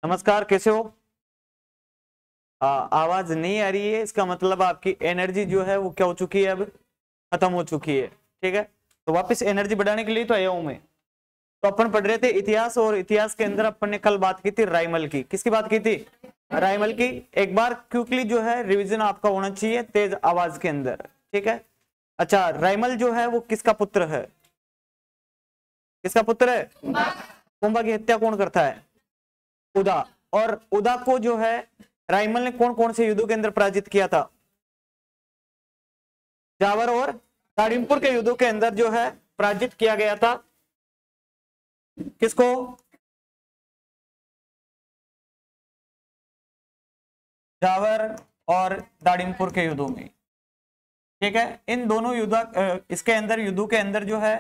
नमस्कार, कैसे हो? आवाज नहीं आ रही है, इसका मतलब आपकी एनर्जी जो है वो क्या हो चुकी है, अब खत्म हो चुकी है। ठीक है, तो वापस एनर्जी बढ़ाने के लिए तो आया हूं मैं। तो अपन पढ़ रहे थे इतिहास, और इतिहास के अंदर अपन ने कल बात की थी राइमल की। किसकी बात की थी? राइमल की। एक बार क्विकली जो है रिवीजन आपका होना चाहिए तेज आवाज के अंदर। ठीक है, अच्छा, राइमल जो है वो किसका पुत्र है? किसका पुत्र है? कुंभा की हत्या कौन करता है? उदा। और उदा को जो है राइमल ने कौन कौन से युद्धों के अंदर पराजित किया था? जावर और दाड़िमपुर के युद्धों के अंदर जो है पराजित किया गया था। किसको? जावर और दाड़िमपुर के युद्धों में। ठीक है, इन दोनों इसके अंदर युद्धों के अंदर जो है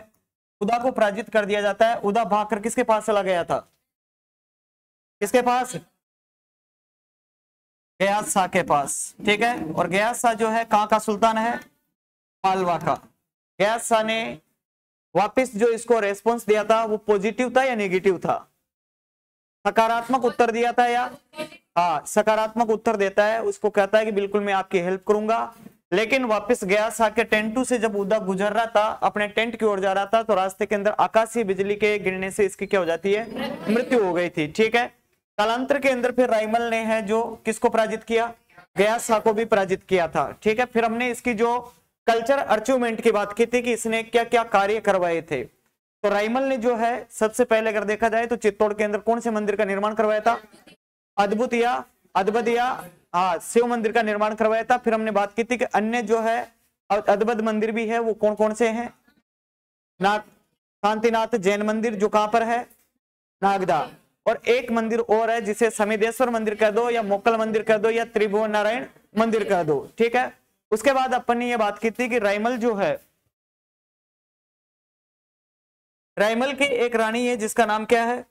उदा को पराजित कर दिया जाता है। उदा भागकर किसके पास चला गया था? किसके पास? गयास शाह के पास। ठीक है, और गयास शाह जो है कहां का सुल्तान है? मालवा का। गयास शाह ने वापस जो इसको रेस्पॉन्स दिया था वो पॉजिटिव था या नेगेटिव था? सकारात्मक उत्तर दिया था या? हाँ, सकारात्मक उत्तर देता है, उसको कहता है कि बिल्कुल मैं आपकी हेल्प करूंगा। लेकिन वापस गयास शाह के टेंटू से जब उदा गुजर रहा था, अपने टेंट की ओर जा रहा था, तो रास्ते के अंदर आकाशीय बिजली के गिरने से इसकी क्या हो जाती है? मृत्यु हो गई थी। ठीक है, कालांतर के अंदर फिर राइमल ने है जो किसको पराजित किया? गयास शाह को भी पराजित किया था। ठीक है, फिर हमने इसकी जो कल्चर अचीवमेंट की बात की थी कि इसने क्या क्या कार्य करवाए थे। तो राइमल ने जो है सबसे पहले अगर देखा जाए तो चित्तौड़ के अंदर कौन से मंदिर का निर्माण करवाया था? अद्भुत या हाँ, शिव मंदिर का निर्माण करवाया था। फिर हमने बात की थी कि अन्य जो है अद्भुत मंदिर भी है, वो कौन कौन से हैं? शांतिनाथ जैन मंदिर जो कहां पर है? नागदा। और एक मंदिर और है जिसे समिदेश्वर मंदिर कह दो या मोकल मंदिर कह दो या त्रिभुवन नारायण मंदिर कह दो। ठीक है, उसके बाद अपन ने ये बात की थी कि राइमल जो है, राइमल की एक रानी है जिसका नाम क्या है?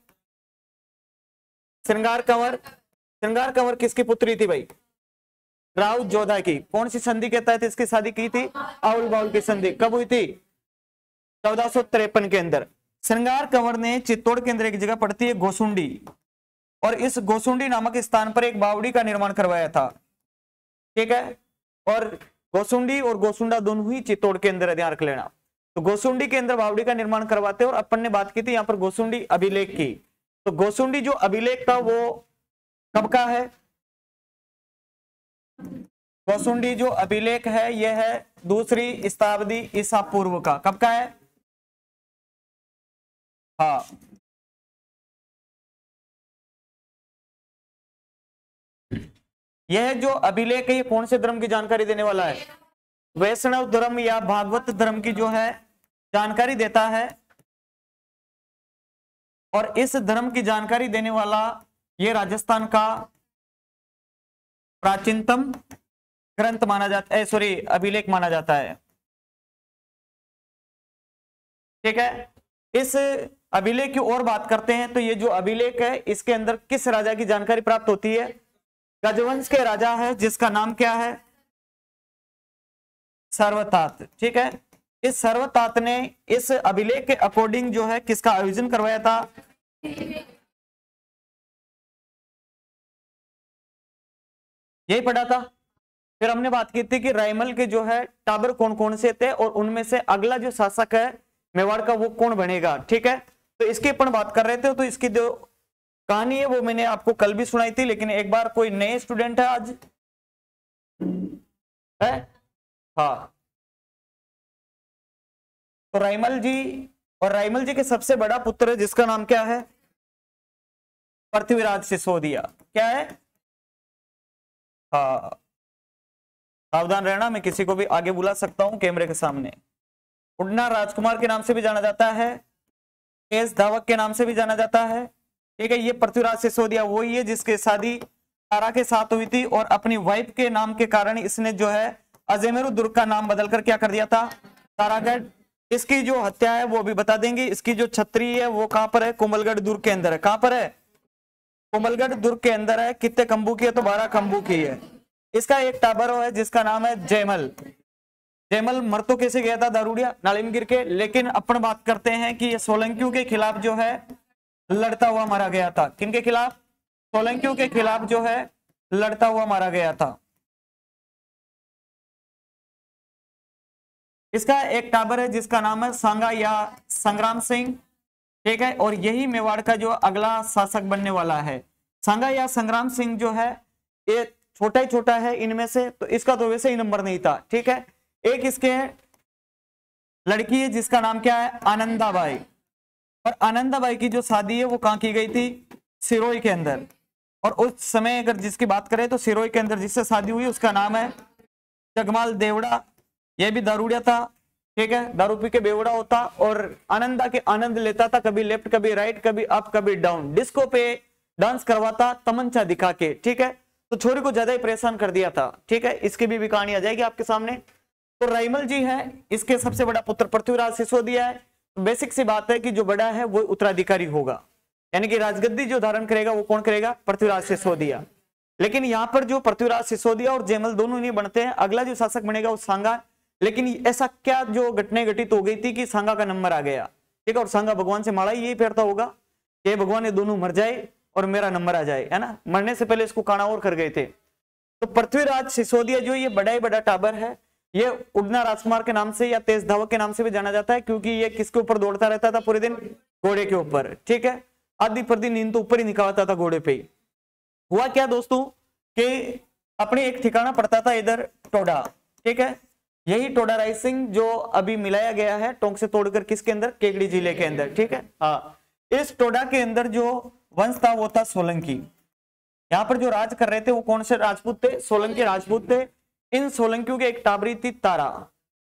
श्रृंगार कंवर। श्रृंगार कंवर किसकी पुत्री थी भाई? राउत जोधा की। कौन सी संधि के तहत इसकी शादी की थी? आउल बाउल की संधि। कब हुई थी? 1453 के अंदर। श्रृंगार कंवर ने चित्तौड़ के अंदर एक जगह पड़ती है गोसुंडी, और इस गोसुंडी नामक स्थान पर एक बावड़ी का निर्माण करवाया था। ठीक है, और गोसुंडी और गोसुंडा दोनों ही चित्तौड़ के अंदर है, ध्यान रख लेना। तो गोसुंडी के अंदर बावड़ी का निर्माण करवाते, और अपन ने बात की थी यहाँ पर गोसुंडी अभिलेख की। तो गोसुंडी जो अभिलेख था वो कब का है? गोसुंडी जो अभिलेख है यह है 2री शताब्दी ईसा पूर्व का। कब का है? हाँ, यह जो अभिलेख है ये कौन से धर्म की जानकारी देने वाला है? वैष्णव धर्म या भागवत धर्म की जो है जानकारी देता है। और इस धर्म की जानकारी देने वाला ये राजस्थान का प्राचीनतम ग्रंथ माना जाता है, सॉरी अभिलेख माना जाता है। ठीक है, इस अभिलेख की और बात करते हैं तो ये जो अभिलेख है इसके अंदर किस राजा की जानकारी प्राप्त होती है? गजवंश के राजा है जिसका नाम क्या है? सर्वतात। ठीक है, इस सर्वतात ने इस अभिलेख के अकॉर्डिंग जो है किसका आयोजन करवाया था? यही पढ़ा था। फिर हमने बात की थी कि राइमल के जो है टाबर कौन कौन से थे, और उनमें से अगला जो शासक है मेवाड़ का वो कौन बनेगा। ठीक है, तो इसकी अपन बात कर रहे थे। तो इसकी जो कहानी है वो मैंने आपको कल भी सुनाई थी, लेकिन एक बार कोई नए स्टूडेंट है आज है? हाँ, तो राइमल जी, और राइमल जी के सबसे बड़ा पुत्र है जिसका नाम क्या है? पृथ्वीराज सिसोदिया। क्या है? हाँ, सावधान रहना, मैं किसी को भी आगे बुला सकता हूं कैमरे के सामने। उड़ना राजकुमार के नाम से भी जाना जाता है, एस धावक के नाम से भी जाना जाता है। ठीक है, ये पृथ्वीराज सिसोदिया वही है जिसके शादी तारा के साथ हुई थी, और अपनी वाइफ के नाम के कारण इसने जो है अजमेर दुर्ग का नाम बदलकर क्या कर दिया था? तारागढ़। इसकी जो हत्या है वो भी बता देंगे। इसकी जो छत्री है वो कहां पर है? कोमलगढ़ दुर्ग के अंदर है। कहां पर है? कोमलगढ़ दुर्ग के अंदर है। कितने खंबू की है? तो 12 खंबू की है। इसका एक टाबर है जिसका नाम है जयमल। जयमल मर तो कैसे गया था? दारूडिया नाली में गिर के। लेकिन अपन बात करते हैं कि ये सोलंकियों के खिलाफ जो है लड़ता हुआ मारा गया था। किनके खिलाफ? सोलंकियों के खिलाफ जो है लड़ता हुआ मारा गया था। इसका एक टाबर है जिसका नाम है सांगा या संग्राम सिंह, ठीक है, और यही मेवाड़ का जो अगला शासक बनने वाला है। सांगा या संग्राम सिंह जो है ये छोटा ही छोटा है इनमें से, तो इसका तो वैसे ही नंबर नहीं था, ठीक है। एक इसके लड़की है जिसका नाम क्या है, आनंदाबाई, और आनंदाबाई की जो शादी है वो कहाँ की गई थी, सिरोही के अंदर। और उस समय अगर जिसकी बात करें तो सिरोही के अंदर जिससे शादी हुई उसका नाम है जगमाल देवड़ा। यह भी दारूडिया था, ठीक है, दारू पी के बेवड़ा होता और आनंदा के आनंद लेता था, कभी लेफ्ट कभी राइट कभी अप कभी डाउन, डिस्को पे डांस करवाता तमंचा दिखा के, ठीक है। तो छोरी को ज्यादा ही परेशान कर दिया था, ठीक है। इसकी भी कहानी आ जाएगी आपके सामने। तो राइमल जी है, इसके सबसे बड़ा पुत्र पृथ्वीराज सिसोदिया है। तो बेसिक सी बात है कि जो बड़ा है वो उत्तराधिकारी होगा, यानी कि राजगद्दी जो धारण करेगा वो कौन करेगा, पृथ्वीराज सिसोदिया। लेकिन यहाँ पर जो पृथ्वीराज सिसोदिया और जयमल दोनों नहीं बनते हैं, अगला जो शासक बनेगा वो सांगा। लेकिन ऐसा क्या जो घटनाएं घटित हो गई थी कि सांगा का नंबर आ गया, ठीक है। और सांगा भगवान से माड़ा ही यही फेरता होगा कि भगवान ये दोनों मर जाए और मेरा नंबर आ जाए, है ना। मरने से पहले इसको काना और कर गए थे। तो पृथ्वीराज सिसोदिया जो ये बड़ा ही बड़ा टाबर है, ये उड़ना राजकुमार के नाम से या तेज धावक के नाम से भी जाना जाता है, क्योंकि ये किसके ऊपर दौड़ता रहता था पूरे दिन, घोड़े के ऊपर, ठीक है। आधी प्रति नींद तो ऊपर ही निकालता था घोड़े पे ही। हुआ क्या दोस्तों कि अपने एक ठिकाना पड़ता था इधर टोडा, ठीक है। यही टोडा राइसिंग जो अभी मिलाया गया है टोंक से तोड़कर किसके अंदर, केकड़ी जिले के अंदर, ठीक है। हाँ, इस टोडा के अंदर जो वंश था वो था सोलंकी। यहाँ पर जो राज कर रहे थे वो कौन से राजपूत थे, सोलंकी राजपूत थे। इन सोलंकियों के एक टाबरी थी तारा।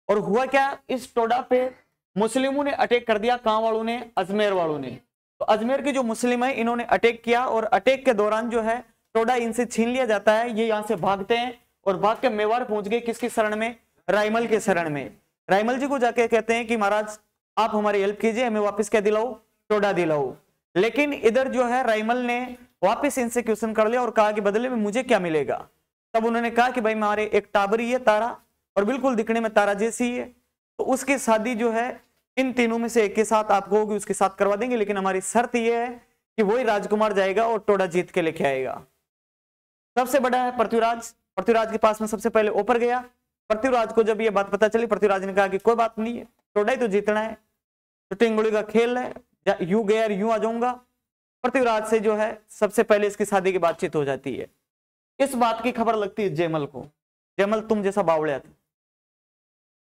और हुआ क्या, इस टोडा पे मुस्लिमों ने अटैक कर दिया, कहां वालों ने, अजमेर वालों ने। तो अजमेर के जो मुस्लिम है इन्होंने अटैक किया, और अटैक के दौरान जो है टोडा इनसे छीन लिया जाता है। ये यहाँ से भागते हैं और भाग के मेवाड़ पहुंच गए, किसकी शरण में, राइमल के शरण में। राइमल जी को जाके कहते हैं कि महाराज आप हमारी हेल्प कीजिए, हमें वापस क्या दिलाओ, टोडा दिलाओ। लेकिन इधर जो है राइमल ने वापस इनसे क्वेश्चन कर लिया और कहा कि बदले में मुझे क्या मिलेगा। तब उन्होंने कहा कि भाई हमारे एक टाबरी है तारा, और बिल्कुल दिखने में तारा जैसी है, तो उसकी शादी जो है इन तीनों में से एक के साथ आपको होगी, उसके साथ करवा देंगे। लेकिन हमारी शर्त यह है कि वही राजकुमार जाएगा और टोडा जीत के लेके आएगा। सबसे बड़ा है पृथ्वीराज। पृथ्वीराज के पास में सबसे पहले ऊपर गया। पृथ्वीराज को जब ये बात पता चली, पृथ्वीराज ने कहा कि कोई बात नहीं है, टोडा ही तो जीतना है, तो टिंगुड़ी का खेल है, यूं गया यूं आ जाऊंगा। पृथ्वीराज से जो है सबसे पहले इसकी शादी की बातचीत हो जाती है। इस बात की खबर लगती है जयमल को। जयमल तुम जैसा बावड़िया था।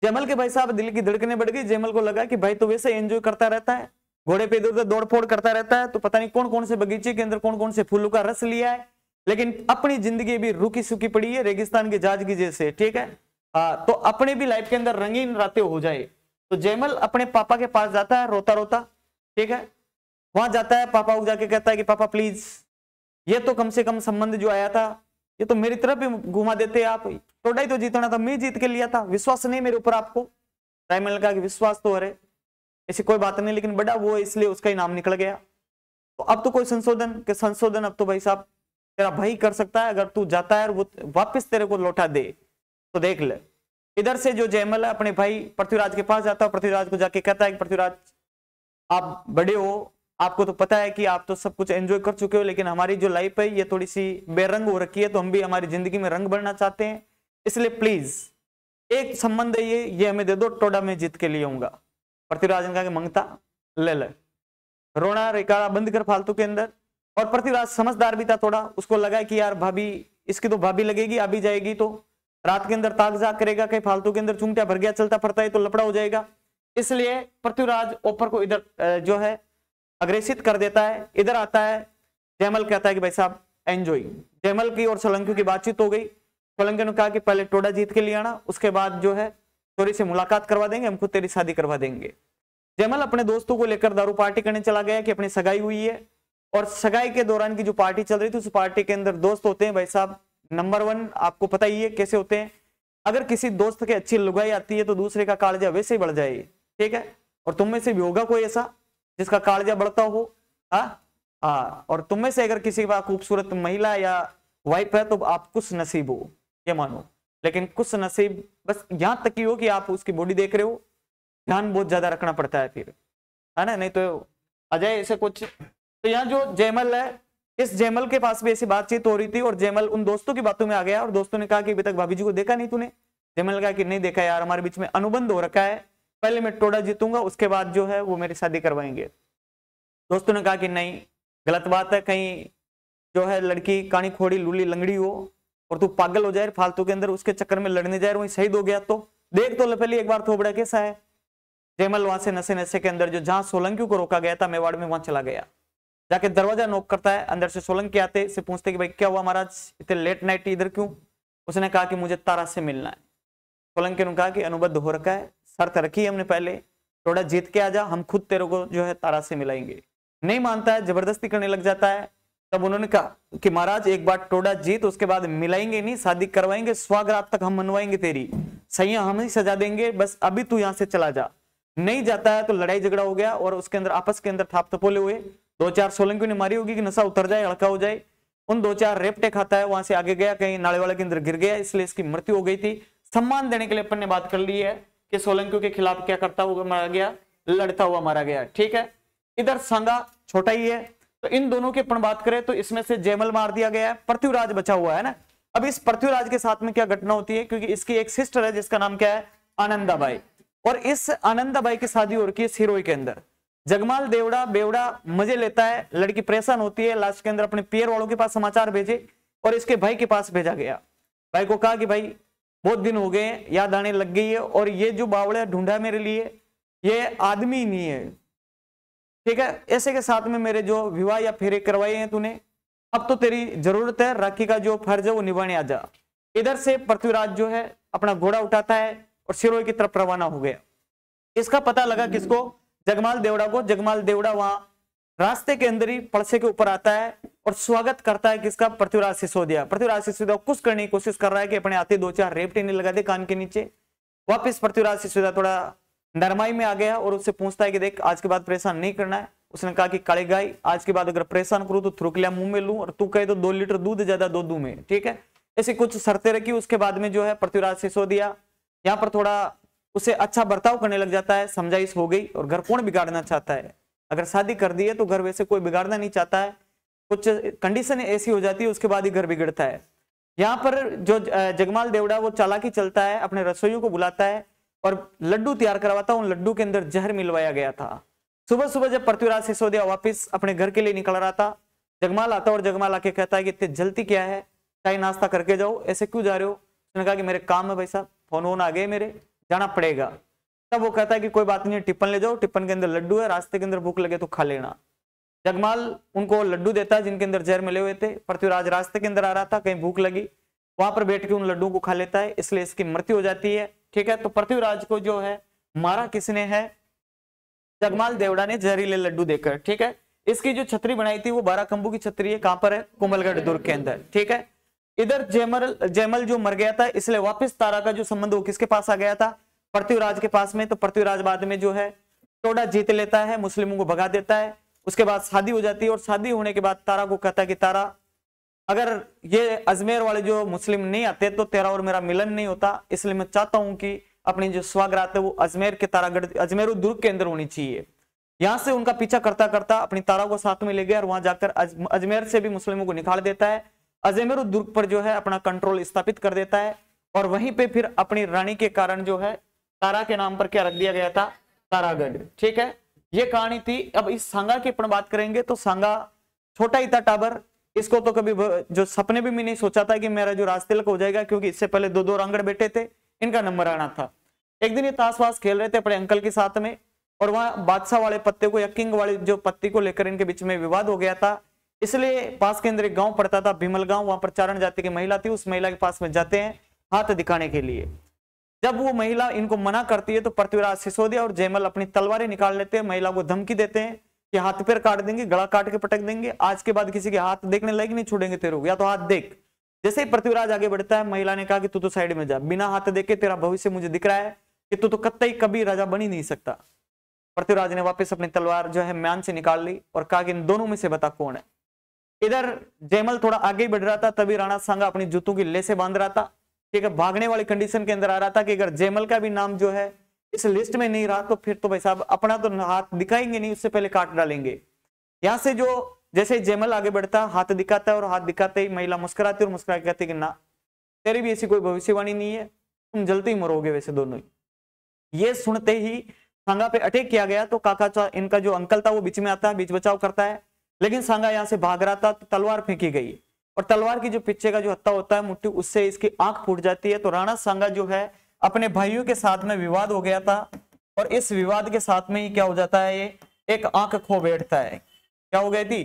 जयमल के भाई साहब दिल की धड़कनें बढ़ गई। जयमल को लगा कि भाई तो वैसे एंजॉय करता रहता है, घोड़े पे इधर उधर दौड़ फोड़ करता रहता है, तो पता नहीं कौन कौन से बगीचे के अंदर कौन कौन से फूलों का रस लिया है, लेकिन अपनी जिंदगी भी रुकी सुखी पड़ी है रेगिस्तान के जहाज की जैसे, ठीक है। तो अपने भी लाइफ के अंदर रंगीन रातें हो जाए। तो जयमल अपने पापा के पास जाता है रोता रोता, ठीक है। वहां जाता है, पापा को जाके कहता है कि पापा प्लीज, ये तो कम से कम संबंध जो आया था ये तो मेरी तरफ भी घुमा देते आप, टोडा ही तो जीतना था, मैं जीत के लिया था, विश्वास नहीं मेरे ऊपर आपको। राइमल ने कहा कि विश्वास तो अरे ऐसी कोई बात नहीं, लेकिन बड़ा वो इसलिए उसका ही नाम निकल गया। तो अब तो कोई संशोधन के संशोधन अब तो भाई साहब तेरा भाई कर सकता है, अगर तू जाता है और वो वापस तेरे को लौटा दे तो देख ले। इधर से जो जयमल है अपने भाई पृथ्वीराज के पास जाता है, पृथ्वीराज को जाके कहता है कि पृथ्वीराज आप बड़े हो, आपको तो पता है कि आप तो सब कुछ एंजॉय कर चुके हो, लेकिन हमारी जो लाइफ है ये थोड़ी सी बेरंग हो रखी है, तो हम भी हमारी जिंदगी में रंग भरना चाहते हैं, इसलिए प्लीज एक संबंध है ये हमें दे दो, टोडा में जीत के लिए आऊंगा। पृथ्वीराज ने कहा कि मंगता ले ले, रोना रिकाड़ा बंद कर फालतू के अंदर। और पृथ्वीराज समझदार भी था थोड़ा, उसको लगा कि यार भाभी इसकी तो भाभी लगेगी, आ भी जाएगी तो रात के अंदर ताक जाग करेगा, कहीं फालतू के अंदर चुंगटिया भर गया चलता पड़ता है तो लपड़ा हो जाएगा। इसलिए पृथ्वीराज ऊपर को इधर जो है अग्रेसित कर देता है। इधर आता है, जयमल कहता है कि भाई साहब एंजॉय। जयमल की और सोलंकी की बातचीत हो गई। सोलंकी ने कहा कि पहले टोडा जीत के लिए आना, उसके बाद जो है चोरी से मुलाकात करवा देंगे, हमको तेरी शादी करवा देंगे। जयमल अपने दोस्तों को लेकर दारू पार्टी करने चला गया कि अपनी सगाई हुई है, और सगाई के दौरान की जो पार्टी चल रही थी उस पार्टी के अंदर दोस्त होते हैं भाई साहब नंबर 1, आपको पता ही है कैसे होते हैं। अगर किसी दोस्त के अच्छी लुगाई आती है तो दूसरे का कालजा वैसे ही बढ़ जाए, ठीक है। और तुम में से भी होगा कोई ऐसा जिसका कालजा बढ़ता हो, हाँ। और तुम में से अगर किसी का खूबसूरत महिला या वाइफ है तो आप कुछ नसीब हो, ये मानो। लेकिन कुछ नसीब बस यहां तक ही हो कि आप उसकी बॉडी देख रहे हो, ध्यान बहुत ज्यादा रखना पड़ता है फिर, है ना, नहीं तो अजय ऐसे कुछ। तो यहाँ जो जयमल है इस जयमल के पास भी ऐसी बातचीत हो रही थी और जयमल उन दोस्तों की बातों में आ गया और दोस्तों ने कहा कि अभी तक भाभी जी को देखा नहीं तूने। जयमल ने कहा कि नहीं देखा यार, हमारे बीच में अनुबंध हो रखा है, पहले मैं टोड़ा जीतूंगा उसके बाद जो है वो मेरी शादी करवाएंगे। दोस्तों ने कहा कि नहीं, गलत बात है, कहीं जो है लड़की कानी खोड़ी लूली लंगड़ी हो और तू पागल हो जाए फालतू के अंदर, उसके चक्कर में लड़ने जाए वहीं शहीद हो गया तो देख तो पहले एक बार थोबड़ा कैसा है। जयमल वहां से नशे नशे के अंदर जो जहां सोलंकी को रोका गया था मेवाड़ में, वहां चला गया। जाके दरवाजा नॉक करता है, अंदर से सोलंकी आते से पूछते कि भाई क्या हुआ महाराज, इतने लेट नाइट इधर क्यों? उसने कहा कि मुझे तारा से मिलना है। सोलंकी ने कहा कि अनुबद्ध हो रखा है, शर्त रखी है हमने पहले, थोड़ा जीत के आ जा, हम खुद तेरे को जो है तारा से मिलाएंगे। नहीं मानता है, जबरदस्ती करने लग जाता है। तब उन्होंने कहा कि महाराज एक बार टोड़ा जीत, उसके बाद मिलाएंगे नहीं, शादी करवाएंगे, सुहागरात तक हम मनवाएंगे, तेरी सैया हम ही सजा देंगे, बस अभी तू यहां से चला जा। नहीं जाता है तो लड़ाई झगड़ा हो गया और उसके अंदर आपस के अंदर थाप तपोले हुए। 2-4 सोलंकी ने मारी होगी कि नशा उतर जाए, हल्का हो जाए। उन 2-4 रेपटे खाता है, वहां से आगे गया, कहीं नाले वाले के अंदर गिर गया, इसलिए इसकी मृत्यु हो गई थी। सम्मान देने के लिए अपन ने बात कर ली है कि सोलंकियों के खिलाफ क्या करता हुआ मारा गया, लड़ता हुआ मारा गया। ठीक है, इधर सांगा छोटा ही है, तो इन दोनों की अपन बात करें तो इसमें से जयमल मार दिया गया है, पृथ्वीराज बचा हुआ है ना। अब इस पृथ्वीराज के साथ में क्या घटना होती है, क्योंकि इसकी एक सिस्टर है जिसका नाम क्या है, आनंदाबाई, और इस आनंदाबाई की शादी हो रखी है सिरोही के अंदर। जगमाल देवड़ा बेवड़ा मजे लेता है, लड़की परेशान होती है, लास्ट के अंदर अपने पियर वालों के पास समाचार भेजे और इसके भाई के पास भेजा गया। भाई को कहा कि भाई बहुत दिन हो गए, याद आने लग गई है, और ये जो बावड़ा ढूंढा मेरे लिए ये आदमी नहीं है, ठीक है, ऐसे के साथ में मेरे जो विवाह या फेरे करवाए हैं तूने, अब तो तेरी जरूरत है, राखी का जो फर्ज है वो निभाने आ जा। इधर से पृथ्वीराज जो है अपना घोड़ा उठाता है और सिरोही की तरफ रवाना हो गया। इसका पता लगा किसको, जगमाल देवड़ा को। जगमाल देवड़ा वहां रास्ते के अंदर ही पड़से के ऊपर आता है और स्वागत करता है किसका, पृथ्वीराज सिसोदिया। पृथ्वीराज सिसोदिया कुछ करने की कोशिश कर रहा है कि अपने आते 2-4 रेपटे नहीं लगा दे कान के नीचे। वापिस पृथ्वीराज सिसोदिया थोड़ा नरमाई में आ गया और उससे पूछता है कि देख आज के बाद परेशान नहीं करना है। उसने कहा कि काले गाय आज के बाद अगर परेशान करूं तो थ्रुकलिया मुंह में लूं, और तू कहे तो 2 लीटर दूध ज्यादा दो दूं में, ठीक है। ऐसी कुछ शर्तें रखी। उसके बाद में जो है पृथ्वीराज सिसोदिया यहाँ पर थोड़ा उसे अच्छा बर्ताव करने लग जाता है, समझाइश हो गई, और घर कौन बिगाड़ना चाहता है, अगर शादी कर दी है तो घर वैसे कोई बिगाड़ना नहीं चाहता है, कुछ कंडीशन ऐसी हो जाती है उसके बाद ही घर बिगड़ता है। यहाँ पर जो जगमाल देवड़ा वो चालाकी चलता है, अपने रसोइयों को बुलाता है और लड्डू तैयार करवाता है। उन लड्डू के अंदर जहर मिलवाया गया था। सुबह सुबह जब पृथ्वीराज सिसोदिया वापिस अपने घर के लिए निकल रहा था, जगमाल आता और जगमाल आके कहता है कि इतनी जल्दी क्या है, चाय नाश्ता करके जाओ, ऐसे क्यों जा रहे हो। उसने कहा कि मेरे काम है भाई साहब, फोन वोन आ गए मेरे, जाना पड़ेगा। तब वो कहता है कि कोई बात नहीं, टिफिन ले जाओ, टिफिन के अंदर लड्डू है, रास्ते के अंदर भूख लगे तो खा लेना। जगमाल उनको लड्डू देता है जिनके अंदर जहर मिले हुए थे। पृथ्वीराज रास्ते के अंदर आ रहा था, कहीं भूख लगी, वहां पर बैठ के उन लड्डू को खा लेता है, इसलिए इसकी मृत्यु हो जाती है। ठीक है, तो पृथ्वीराज को जो है मारा किसने है, जगमाल देवड़ा ने जहरीले लड्डू देकर। ठीक है, इसकी जो छतरी बनाई थी वो 12 खंभों की छतरी है, कहां पर है, कोमलगढ़ दुर्ग के अंदर। ठीक है, इधर जयमल जो मर गया था, इसलिए वापस तारा का जो संबंध वो किसके पास आ गया था, पृथ्वीराज के पास में। तो पृथ्वीराज बाद में जो है टोड़ा जीत लेता है, मुस्लिमों को भगा देता है। उसके बाद शादी हो जाती है, और शादी होने के बाद तारा को कहता है कि तारा अगर ये अजमेर वाले जो मुस्लिम नहीं आते तो तेरा और मेरा मिलन नहीं होता, इसलिए मैं चाहता हूं कि अपनी जो सुहागरात है वो अजमेर के तारागढ़ अजमेर दुर्ग के अंदर होनी चाहिए। यहां से उनका पीछा करता करता अपनी तारा को साथ में ले गया और वहां जाकर अजमेर से भी मुस्लिमों को निकाल देता है। अजमेर दुर्ग पर जो है अपना कंट्रोल स्थापित कर देता है, और वहीं पे फिर अपनी रानी के कारण जो है तारा के नाम पर क्या रख दिया गया था, तारागढ़। ठीक है, ये कहानी थी। अब इस सांगा की अपन बात करेंगे तो सांगा छोटा ही था टाबर, इसको तो कभी जो सपने भी मैं नहीं सोचा था कि मेरा जो राजतिलक हो जाएगा, क्योंकि इससे पहले 2 रांगड़ बेटे थे, इनका नंबर आना था। एक दिन ये ताश वाश खेल रहे थे अपने अंकल के साथ में, और वहां बादशाह वाले पत्ते को या किंग वाले जो पत्ती को लेकर इनके बीच में विवाद हो गया था। इसलिए पास के अंदर एक गांव पड़ता था भीमल गांव, वहां पर चारण जाति की महिला थी, उस महिला के पास में जाते हैं हाथ दिखाने के लिए। जब वो महिला इनको मना करती है तो पृथ्वीराज सिसोदिया और जयमल अपनी तलवारें निकाल लेते हैं, महिला को धमकी देते हैं कि हाथ पैर काट देंगे, गला काट के पटक देंगे, आज के बाद किसी के हाथ देखने लायक नहीं छोड़ेंगे तेरे को, या तो हाथ देख। जैसे ही पृथ्वीराज आगे बढ़ता है, महिला ने कहा कि तू तो साइड में जा, बिना हाथ देखे तेरा भविष्य मुझे दिख रहा है कि तू तो कतई कभी राजा बन ही नहीं सकता। पृथ्वीराज ने वापस अपनी तलवार जो है म्यान से निकाल ली और कहा कि इन दोनों में से बता कौन है। इधर जयमल थोड़ा आगे ही बढ़ रहा था, तभी राणा सांगा अपनी जूतों की लेसे बांध रहा था। ठीक है, भागने वाली कंडीशन के अंदर आ रहा था कि अगर जयमल का भी नाम जो है इस लिस्ट में नहीं रहा तो फिर तो भाई साहब अपना तो हाथ दिखाएंगे नहीं, उससे पहले काट डालेंगे। यहां से जो जैसे जयमल आगे बढ़ता है, हाथ दिखाता है और हाथ दिखाते ही महिला मुस्कुराती और मुस्कुरा के कहती कि ना तेरी भी ऐसी कोई भविष्यवाणी नहीं है, तुम जल्दी ही मरोगे वैसे दोनों ही। ये सुनते ही सांगा पे अटैक किया गया तो काका इनका जो अंकल था वो बीच में आता है, बीच बचाव करता है, लेकिन सांगा यहाँ से भाग रहा था तो तलवार फेंकी गई और तलवार की जो पीछे का जो हत्था होता है मुट्ठी, उससे इसकी आंख फूट जाती है। तो राणा सांगा जो है अपने भाइयों के साथ में विवाद हो गया था और इस विवाद के साथ में ही क्या हो जाता है, ये एक आंख खो बैठता है। क्या हो गई थी,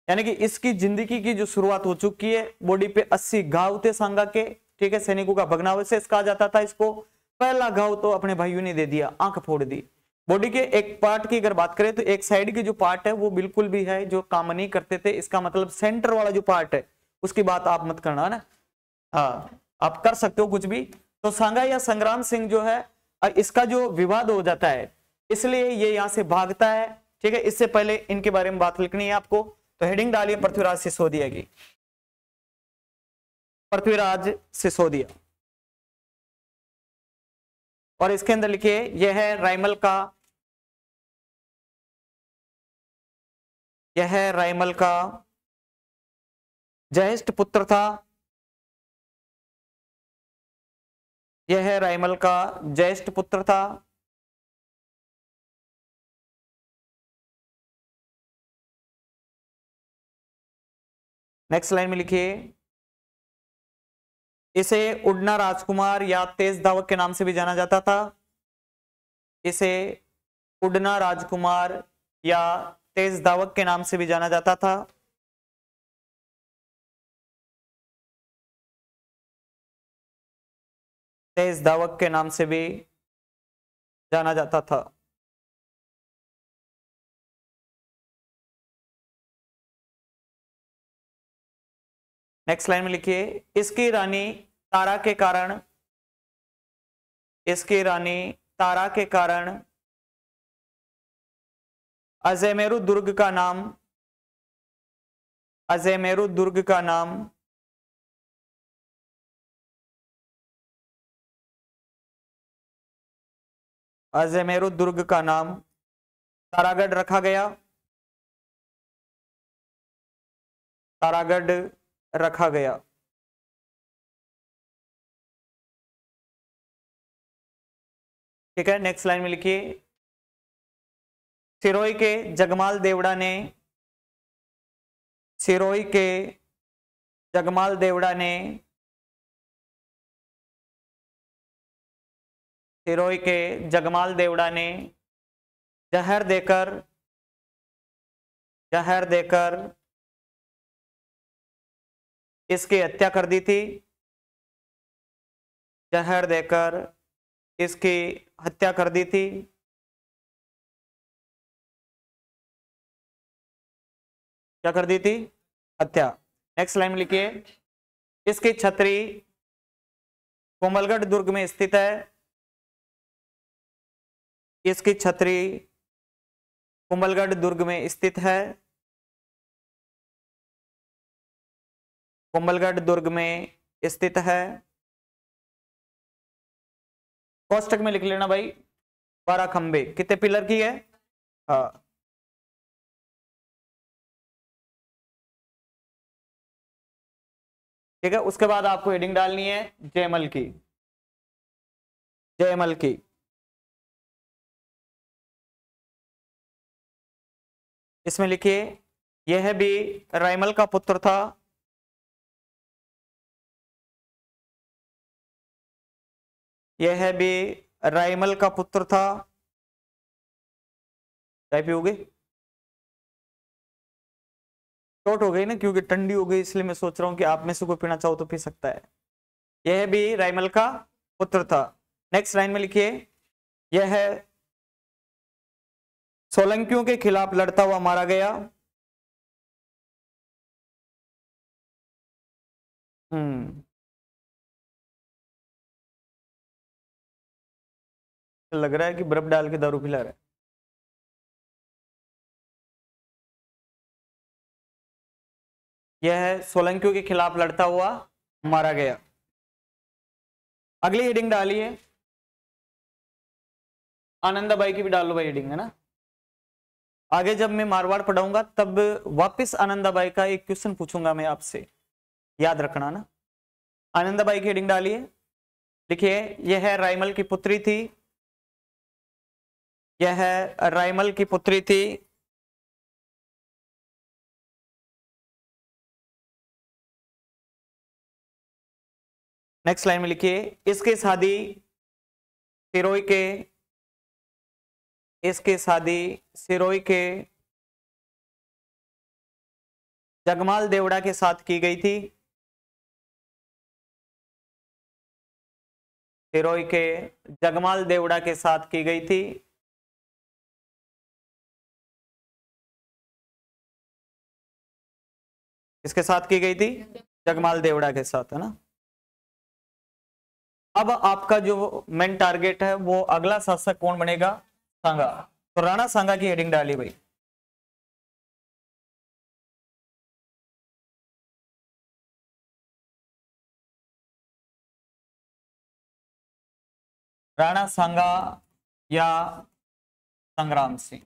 यानी कि इसकी जिंदगी की जो शुरुआत हो चुकी है। बॉडी पे 80 घाव थे सांगा के, ठीक है, सैनिकों का भग्नावशेष कहा जाता था इसको। पहला घाव तो अपने भाइयों ने दे दिया, आंख फोड़ दी। बॉडी के एक पार्ट की अगर बात करें तो एक साइड की जो पार्ट है वो बिल्कुल भी है जो काम नहीं करते थे, इसका मतलब सेंटर वाला जो पार्ट है उसकी बात आप मत करना ना, हाँ आप कर सकते हो कुछ भी। तो सांगा या संग्राम सिंह जो है इसका जो विवाद हो जाता है, इसलिए ये यहां से भागता है, ठीक है। इससे पहले इनके बारे में बात लिखनी है आपको, तो हेडिंग डालिए पृथ्वीराज सिसोदिया की, पृथ्वीराज सिसोदिया, और इसके अंदर लिखिए यह है राइमल का, यह है राइमल का ज्येष्ठ पुत्र था, यह है राइमल का ज्येष्ठ पुत्र था। नेक्स्ट लाइन में लिखिए इसे उड़ना राजकुमार या तेज धावक के नाम से भी जाना जाता था, इसे उड़ना राजकुमार या तेज धावक के नाम से भी जाना जाता था। तेज धावक के नाम से भी जाना जाता था। नेक्स्ट लाइन में लिखिए इसकी रानी तारा के कारण, इसकी रानी तारा के कारण अजयमेरु दुर्ग का नाम, अजयमेरु दुर्ग का नाम अजयमेरु दुर्ग का नाम तारागढ़ रखा गया, तारागढ़ रखा गया। ठीक है, नेक्स्ट लाइन में लिखिए सिरोही के जगमाल देवड़ा ने, सिरोही के जगमाल देवड़ा ने, सिरोही के जगमाल देवड़ा ने जहर देकर, जहर देकर इसकी हत्या कर दी थी, जहर देकर इसकी हत्या कर दी थी। क्या कर दी थी, हत्या। नेक्स्ट लाइन में लिखिए इसकी छतरी कोमलगढ़ दुर्ग में स्थित है, इसकी छतरी कोमलगढ़ दुर्ग में स्थित है, कोमलगढ़ दुर्ग में स्थित है। कोष्टक में लिख लेना भाई 12 खंबे, कितने पिलर की है, हाँ। ठीक है, उसके बाद आपको हेडिंग डालनी है जयमल की, जयमल की। इसमें लिखिए यह भी राइमल का पुत्र था, यह भी राइमल का पुत्र था। चाय पियोगे, शॉर्ट हो गई ना क्योंकि ठंडी हो गई, इसलिए मैं सोच रहा हूं कि आप में से कोई पीना चाहो तो पी सकता है। यह भी राइमल का पुत्र था। नेक्स्ट लाइन में लिखिए यह सोलंकियों के खिलाफ लड़ता हुआ मारा गया। लग रहा है कि बर्फ डाल के दारू पिला रहा है। यह सोलंकियों के खिलाफ लड़ता हुआ मारा गया। अगली हेडिंग डालिए, आनंदाबाई की भी डाल लो भाई हेडिंग, है ना। आगे जब मैं मारवाड़ पढ़ाऊंगा तब वापस आनंदाबाई का एक क्वेश्चन पूछूंगा मैं आपसे, याद रखना ना। आनंदाबाई की हेडिंग डालिए, लिखिए यह है रायमल की पुत्री थी, यह है रायमल की पुत्री थी। नेक्स्ट लाइन में लिखिए इसकी शादी सिरोही के, इसकी शादी सिरोही के जगमाल देवड़ा के साथ की गई थी, सिरोही के जगमाल देवड़ा के साथ की गई थी। किसके साथ की गई थी? जगमाल देवड़ा के साथ, है ना। अब आपका जो मेन टारगेट है वो अगला शासक कौन बनेगा? सांगा। तो राणा सांगा की हेडिंग डाली भाई। राणा सांगा या संग्राम सिंह।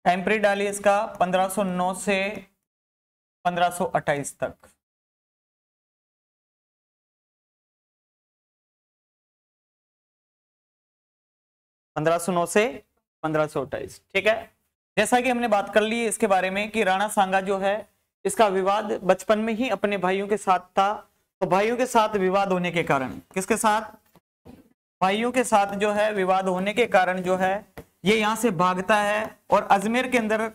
टाइम पीरियड डालिए इसका 1509 से 1528 तक। से 1528, ठीक है। जैसा कि हमने बात कर ली इसके बारे में कि राणा सांगा जो है इसका विवाद बचपन में ही अपने भाइयों के साथ था। तो भाइयों के साथ विवाद होने के कारण, किसके साथ? भाइयों के साथ जो है विवाद होने के कारण जो है ये यहां से भागता है और अजमेर के अंदर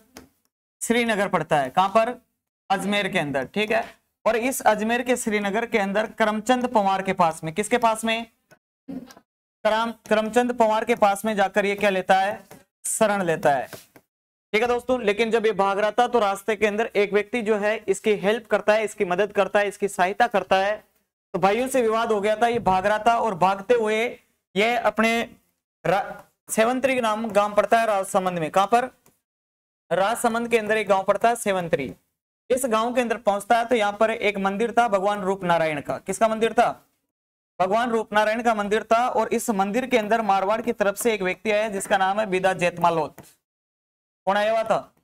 श्रीनगर पड़ता है। कहां पर? अजमेर के अंदर, ठीक है। और इस अजमेर के श्रीनगर के अंदर करमचंद पंवार के पास में, किसके पास में? करमचंद पंवार के पास में जाकर ये क्या लेता है? शरण लेता है, ठीक है दोस्तों। लेकिन जब ये भाग रहा था तो रास्ते के अंदर एक व्यक्ति जो है इसकी हेल्प करता है, इसकी मदद करता है, इसकी सहायता करता है। तो भाइयों से विवाद हो गया था, ये भाग रहा था और भागते हुए ये अपने सेवंतरी नाम गांव पड़ता है राजसमंद में। कहां पर? राजसमंद के अंदर एक गांव पड़ता है सेवंतरी। इस गांव के अंदर पहुंचता है तो यहाँ पर एक मंदिर था भगवान रूप नारायण का। किसका मंदिर था? भगवान रूप नारायण का मंदिर था। और इस मंदिर के अंदर मारवाड़ की तरफ से एक व्यक्ति आया जिसका नाम है बीदा जेतमालोत। कौन आया हुआ था?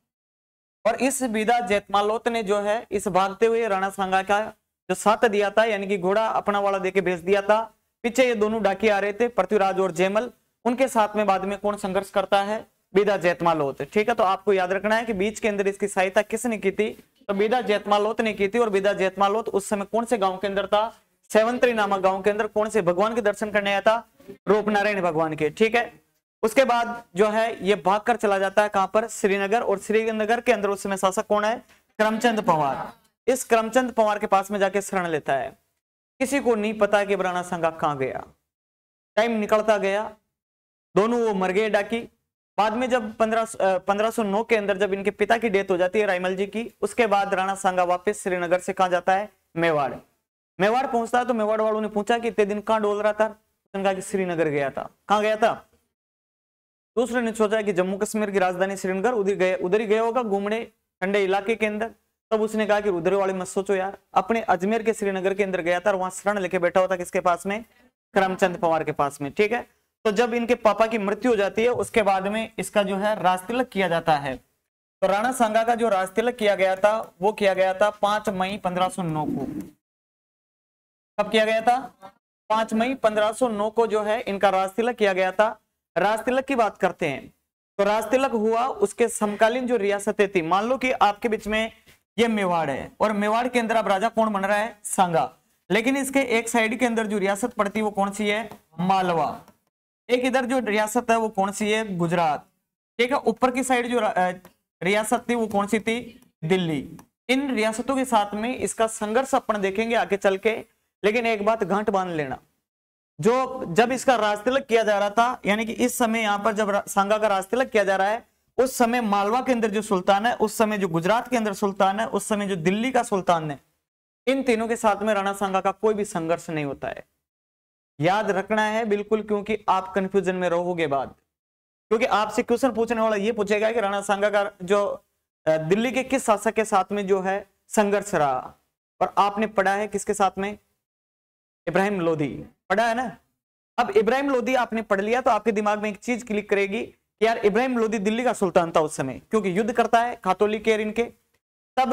और इस बीदा जेतमालोत ने जो है इस भागते हुए राणा सांगा का जो साथ दिया था, यानी कि घोड़ा अपना वाला देके भेज दिया था। पीछे ये दोनों डाकिये आ रहे थे, पृथ्वीराज और जयमल। उनके साथ में बाद में कौन संघर्ष करता है? बीदा जेतमालोत, ठीक है। तो आपको याद रखना है कि बीच के अंदर इसकी सहायता किसने की थी? तो बीदा जेतमालोत ने की थी। और बीदा जेतमालोत उस समय कौन से गांव के अंदर था? सेवंतरी नामक गांव के अंदर। कौन से भगवान के दर्शन करने आया था? रूपनारायण भगवान के, ठीक है। उसके बाद जो है ये भागकर चला जाता है कहां पर? श्रीनगर। और श्रीनगर के अंदर उस समय शासक कौन है? करमचंद पंवार। इस करमचंद पंवार के पास में जाके शरण लेता है। किसी को नहीं पता कि राणा सांगा कहां गया। टाइम निकलता गया, दोनों वो मर गए डाकी। बाद में जब 1509 के अंदर जब इनके पिता की डेथ हो जाती है रायमल जी की, उसके बाद राणा सांगा वापस श्रीनगर से कहां जाता है? मेवाड़। मेवाड़ पहुंचता है तो मेवाड़ वालों ने पूछा कि इतने दिन कहां डोल रहा था? उसने कहा कि श्रीनगर गया था। कहां गया था? दूसरे ने सोचा कि जम्मू कश्मीर की राजधानी श्रीनगर, उधर ही गया होगा घूमने ठंडे इलाके के अंदर। तब उसने कहा कि उधर वाले मत सोचो यार, अपने अजमेर के श्रीनगर के अंदर गया था और वहां शरण लेके बैठा होता। किसके पास में? करमचंद पंवार के पास में, ठीक है। तो जब इनके पापा की मृत्यु हो जाती है उसके बाद में इसका जो है राजतिलक किया जाता है। तो राणा सांगा का जो राजतिलक किया गया था वो किया गया था 5 मई 1509 को। कब किया गया था? 5 मई 1509 को जो है इनका राजतिलक किया गया था। राजतिलक की बात करते हैं तो राजतिलक हुआ उसके समकालीन जो रियासतें थी। मान लो कि आपके बीच में ये मेवाड़ है और मेवाड़ के अंदर अब राजा कौन बन रहा है? सांगा। लेकिन इसके एक साइड के अंदर जो रियासत पड़ती है वो कौन सी है? मालवा। एक इधर जो रियासत है वो कौन सी है? गुजरात, ठीक है। ऊपर की साइड जो रियासत थी वो कौन सी थी? दिल्ली। इन रियासतों के साथ में इसका संघर्ष अपन देखेंगे आगे चल के। लेकिन एक बात गांठ बांध लेना, जो जब इसका राजतिलक किया जा रहा था, यानी कि इस समय यहां पर जब सांगा का राजतिलक किया जा रहा है, उस समय मालवा के अंदर जो सुल्तान है, उस समय जो गुजरात के अंदर सुल्तान है, उस समय जो दिल्ली का सुल्तान है, इन तीनों के साथ में राणा सांगा का कोई भी संघर्ष नहीं होता है। याद रखना है बिल्कुल, क्योंकि आप कंफ्यूजन में रहोगे बाद। क्योंकि आपसे क्वेश्चन पूछने वाला ये पूछेगा कि राणा सांगा का जो दिल्ली के किस शासक के साथ में जो है संघर्ष रहा, और आपने पढ़ा है किसके साथ में? इब्राहिम लोधी, पढ़ा है ना। अब इब्राहिम लोदी आपने पढ़ लिया तो आपके दिमाग में एक चीज क्लिक करेगी कि यार इब्राहिम लोदी दिल्ली का सुल्तान था उस समय, क्योंकि युद्ध करता है कातोलिक और इनके। तब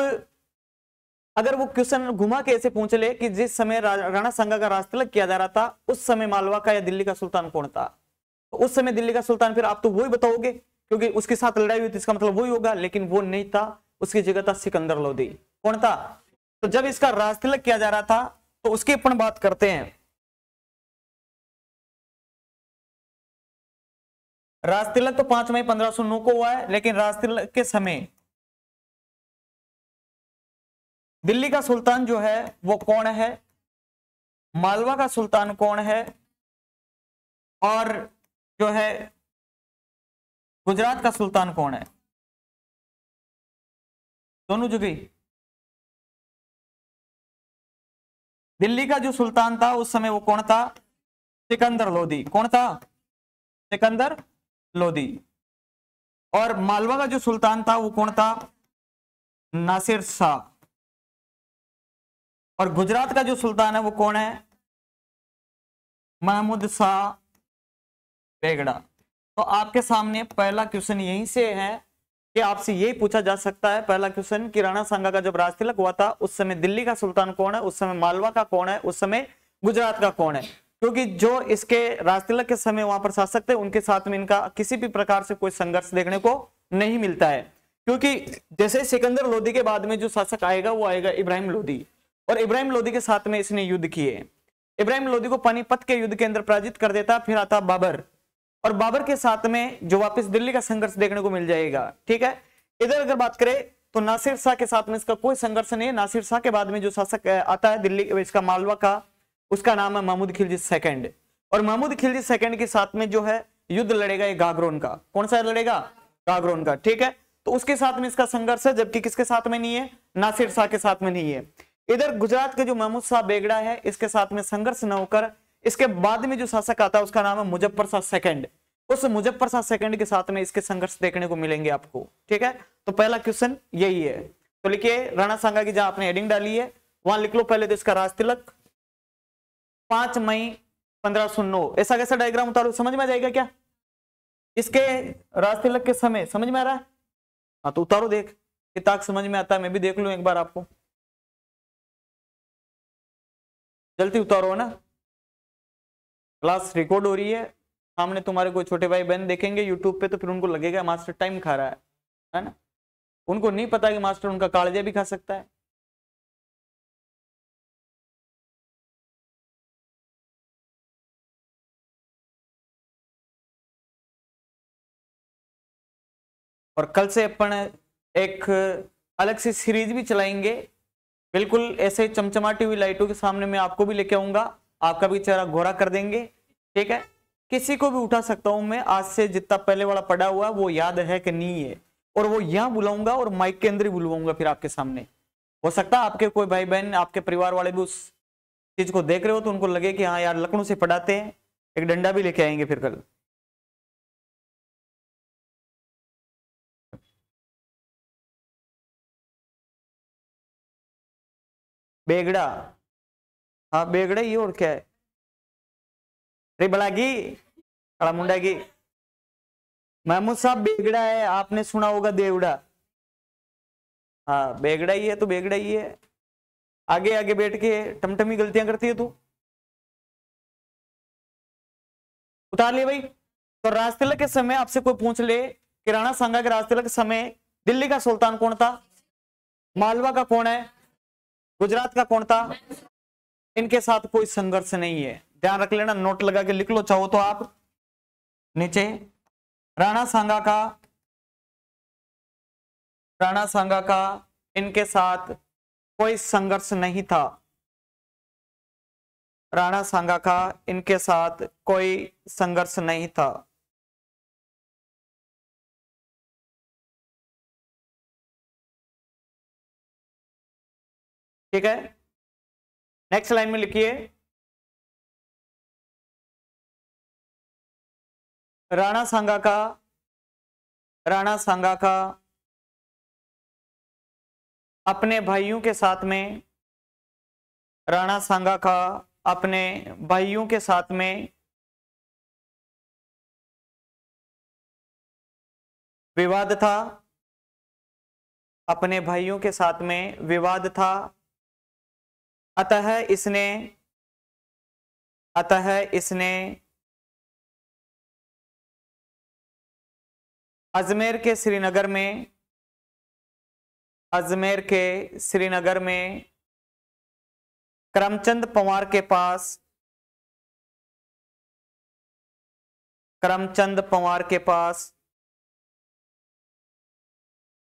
अगर वो क्वेश्चन घुमा के ऐसे पूछ ले कि जिस समय राणा सांगा का राजतिलक किया जा रहा था उस समय मालवा का या दिल्ली का सुल्तान कौन था, तो उस समय दिल्ली का सुल्तान फिर आप तो वही बताओगे क्योंकि उसके साथ लड़ाई हुई थी, इसका मतलब वही होगा, लेकिन वो नहीं था, उसकी जगह था सिकंदर लोदी। कौन था? तो जब इसका राजतिलक किया जा रहा था तो उसकी अपन बात करते हैं। राजतिलक तो 5 मई 1509 को हुआ है, लेकिन राजतिलक के समय दिल्ली का सुल्तान जो है वो कौन है, मालवा का सुल्तान कौन है, और जो है गुजरात का सुल्तान कौन है, दोनों जगह। दिल्ली का जो सुल्तान था उस समय वो कौन था? सिकंदर लोदी। कौन था? सिकंदर लोदी। और मालवा का जो सुल्तान था वो कौन था? नासिर शाह। और गुजरात का जो सुल्तान है वो कौन है? महमूद शाह बेगड़ा। तो आपके सामने पहला क्वेश्चन यहीं से है कि आपसे यही पूछा जा सकता है, पहला क्वेश्चन कि राणा सांगा का जब राजतिलक हुआ था उस समय दिल्ली का सुल्तान कौन है, उस समय मालवा का कौन है, उस समय गुजरात का कौन है। क्योंकि जो इसके राजतिलक के समय वहां पर शासक थे उनके साथ में इनका किसी भी प्रकार से कोई संघर्ष देखने को नहीं मिलता है, क्योंकि जैसे सिकंदर लोदी के बाद में जो शासक आएगा वो आएगा इब्राहिम लोदी, और इब्राहिम लोदी के साथ में इसने युद्ध किए। इब्राहिम लोदी को पानीपत के युद्ध के अंदर पराजित कर देता, फिर आता बाबर, और बाबर के साथ में जो वापस दिल्ली का संघर्ष देखने को मिल जाएगा। ठीक है, इधर अगर बात करें तो नासिर शाह के साथ में इसका कोई संघर्ष नहीं है। नासिर शाह के बाद में जो शासक आता है दिल्ली इसका मालवा का, उसका नाम है महमूद खिलजी सेकंड, और महमूद खिलजी सेकंड के साथ में जो है युद्ध लड़ेगा ये गागरोन का। कौन सा लड़ेगा? गागरोन का। ठीक है, तो उसके साथ में इसका संघर्ष है, जबकि किसके साथ में नहीं है? नासिर शाह के साथ में नहीं है। इधर गुजरात के जो महमूद शाह बेगड़ा है इसके साथ में संघर्ष न होकर इसके बाद में जो शासक आता है उसका नाम है मुजफ्फर शाह सेकंड। उस मुजफ्फर शाह सेकंड के साथ में इसके संघर्ष देखने को मिलेंगे आपको। ठीक है, तो पहला क्वेश्चन यही है। तो लिखिए राणा सांगा की जहां आपने हेडिंग डाली है वहां लिख लो पहले तो इसका राजतिलक 5 मई 1509। ऐसा कैसा डायग्राम उतारो, समझ में आ जाएगा क्या? इसके राजतिलक के समय समझ में आ रहा है? हाँ तो उतारो, देख किताब समझ में आता है, मैं भी देख लूं एक बार आपको, जल्दी उतारो ना। क्लास रिकॉर्ड हो रही है, सामने तुम्हारे कोई छोटे भाई बहन देखेंगे यूट्यूब पे तो फिर उनको लगेगा मास्टर टाइम खा रहा है ना। उनको नहीं पता कि मास्टर उनका कालजा भी खा सकता है। और कल से अपन एक अलग से सीरीज भी चलाएंगे, बिल्कुल ऐसे चमचमाती हुई लाइटों के सामने मैं आपको भी लेके आऊंगा, आपका भी चेहरा गोरा कर देंगे। ठीक है, किसी को भी उठा सकता हूं मैं, आज से जितना पहले वाला पड़ा हुआ वो याद है कि नहीं है, और वो यहां बुलाऊंगा और माइक के अंदर ही बुलवाऊंगा फिर आपके सामने। हो सकता है आपके कोई भाई बहन आपके परिवार वाले भी उस चीज को देख रहे हो तो उनको लगे कि हाँ यार लखनऊ से पढ़ाते हैं, एक डंडा भी लेके आएंगे फिर कल। बेगड़ा, हाँ बेगड़ा ही, और क्या है? अरे बड़ागी बड़ा मुंडा की महमूद साहब बेगड़ा है, आपने सुना होगा देवड़ा। हाँ बेगड़ा ही है तो बेगड़ा ही है। आगे आगे बैठ के टमटमी गलतियां करती है तू। उतार लिए भाई। तो राजतिलक के समय आपसे कोई पूछ ले कि राणा सांगा के राजतिलक के समय दिल्ली का सुल्तान कौन था, मालवा का कौन है, गुजरात का कौन था, इनके साथ कोई संघर्ष नहीं है। ध्यान रख लेना, नोट लगा के लिख लो चाहो तो आप नीचे। राणा सांगा का इनके साथ कोई संघर्ष नहीं था, राणा सांगा का इनके साथ कोई संघर्ष नहीं था। ठीक है, नेक्स्ट लाइन में लिखिए राणा सांगा का अपने भाइयों के साथ में, राणा सांगा का अपने भाइयों के साथ में विवाद था, अपने भाइयों के साथ में विवाद था, अतः इसने अजमेर के श्रीनगर में करमचंद पवार के पास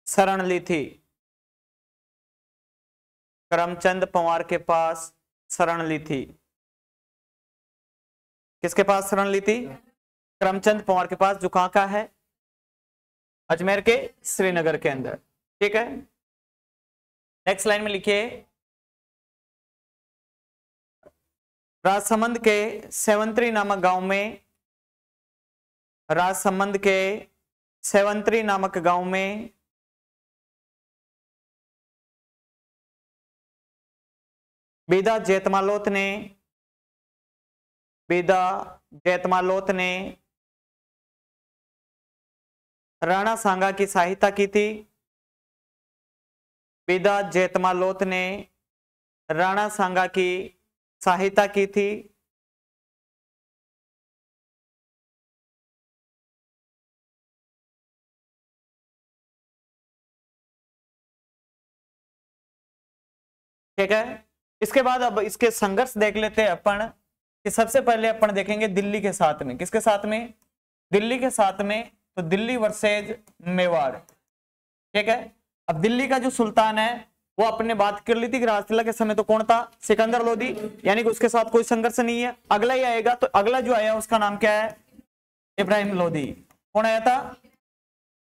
शरण ली थी। करमचंद पवार के पास शरण ली थी। किसके पास शरण ली थी? करमचंद पवार के पास, जो कहां का है? अजमेर के श्रीनगर के अंदर। ठीक है, नेक्स्ट लाइन में लिखिए, राजसमंद के सेवंतरी नामक गांव में, राजसमंद के सेवंतरी नामक गांव में बीदा जैतमालोत ने राणा सांगा की सहायता की थी। बीदा जैतमालोत ने राणा सांगा की सहायता की थी। ठीक है, इसके बाद अब इसके संघर्ष देख लेते हैं अपन कि सबसे पहले अपन देखेंगे दिल्ली के साथ में। किसके साथ में? दिल्ली के साथ में। तो दिल्ली वर्सेज मेवाड़। ठीक है, अब दिल्ली का जो सुल्तान है वो अपने बात कर ली थी कि राजतिलक के समय तो कौन था? सिकंदर लोदी, यानी कि उसके साथ कोई संघर्ष नहीं है। अगला ही आएगा, तो अगला जो आया उसका नाम क्या है? इब्राहिम लोदी। कौन आया था?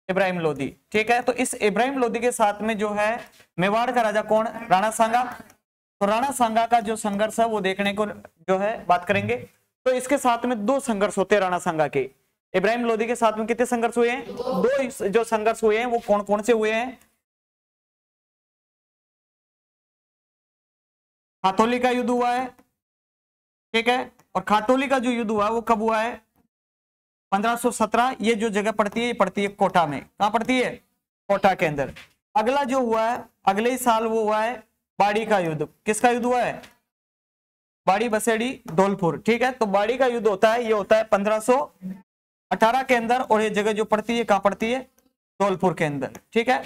इब्राहिम लोदी। ठीक है, तो इस इब्राहिम लोदी के साथ में जो है मेवाड़ का राजा कौन? राणा सांगा। तो राणा सांगा का जो संघर्ष है वो देखने को जो है बात करेंगे। तो इसके साथ में दो संघर्ष होते हैं राणा सांगा के। इब्राहिम लोदी के साथ में कितने संघर्ष हुए हैं? दो जो संघर्ष हुए हैं वो कौन कौन से हुए हैं? खातौली का युद्ध हुआ है। ठीक है, और खातौली का जो युद्ध हुआ वो कब हुआ है? 1517। ये जो जगह पड़ती है ये पड़ती है कोटा में। कहां पड़ती है? कोटा के अंदर। अगला जो हुआ है अगले ही साल वो हुआ है बाड़ी का युद्ध। किसका युद्ध हुआ है? बाड़ी बसेड़ी धौलपुर। ठीक है, तो बाड़ी का युद्ध होता है, ये होता है 1518 के अंदर, और ये जगह जो पड़ती है कहां पड़ती है? धौलपुर के अंदर। ठीक है,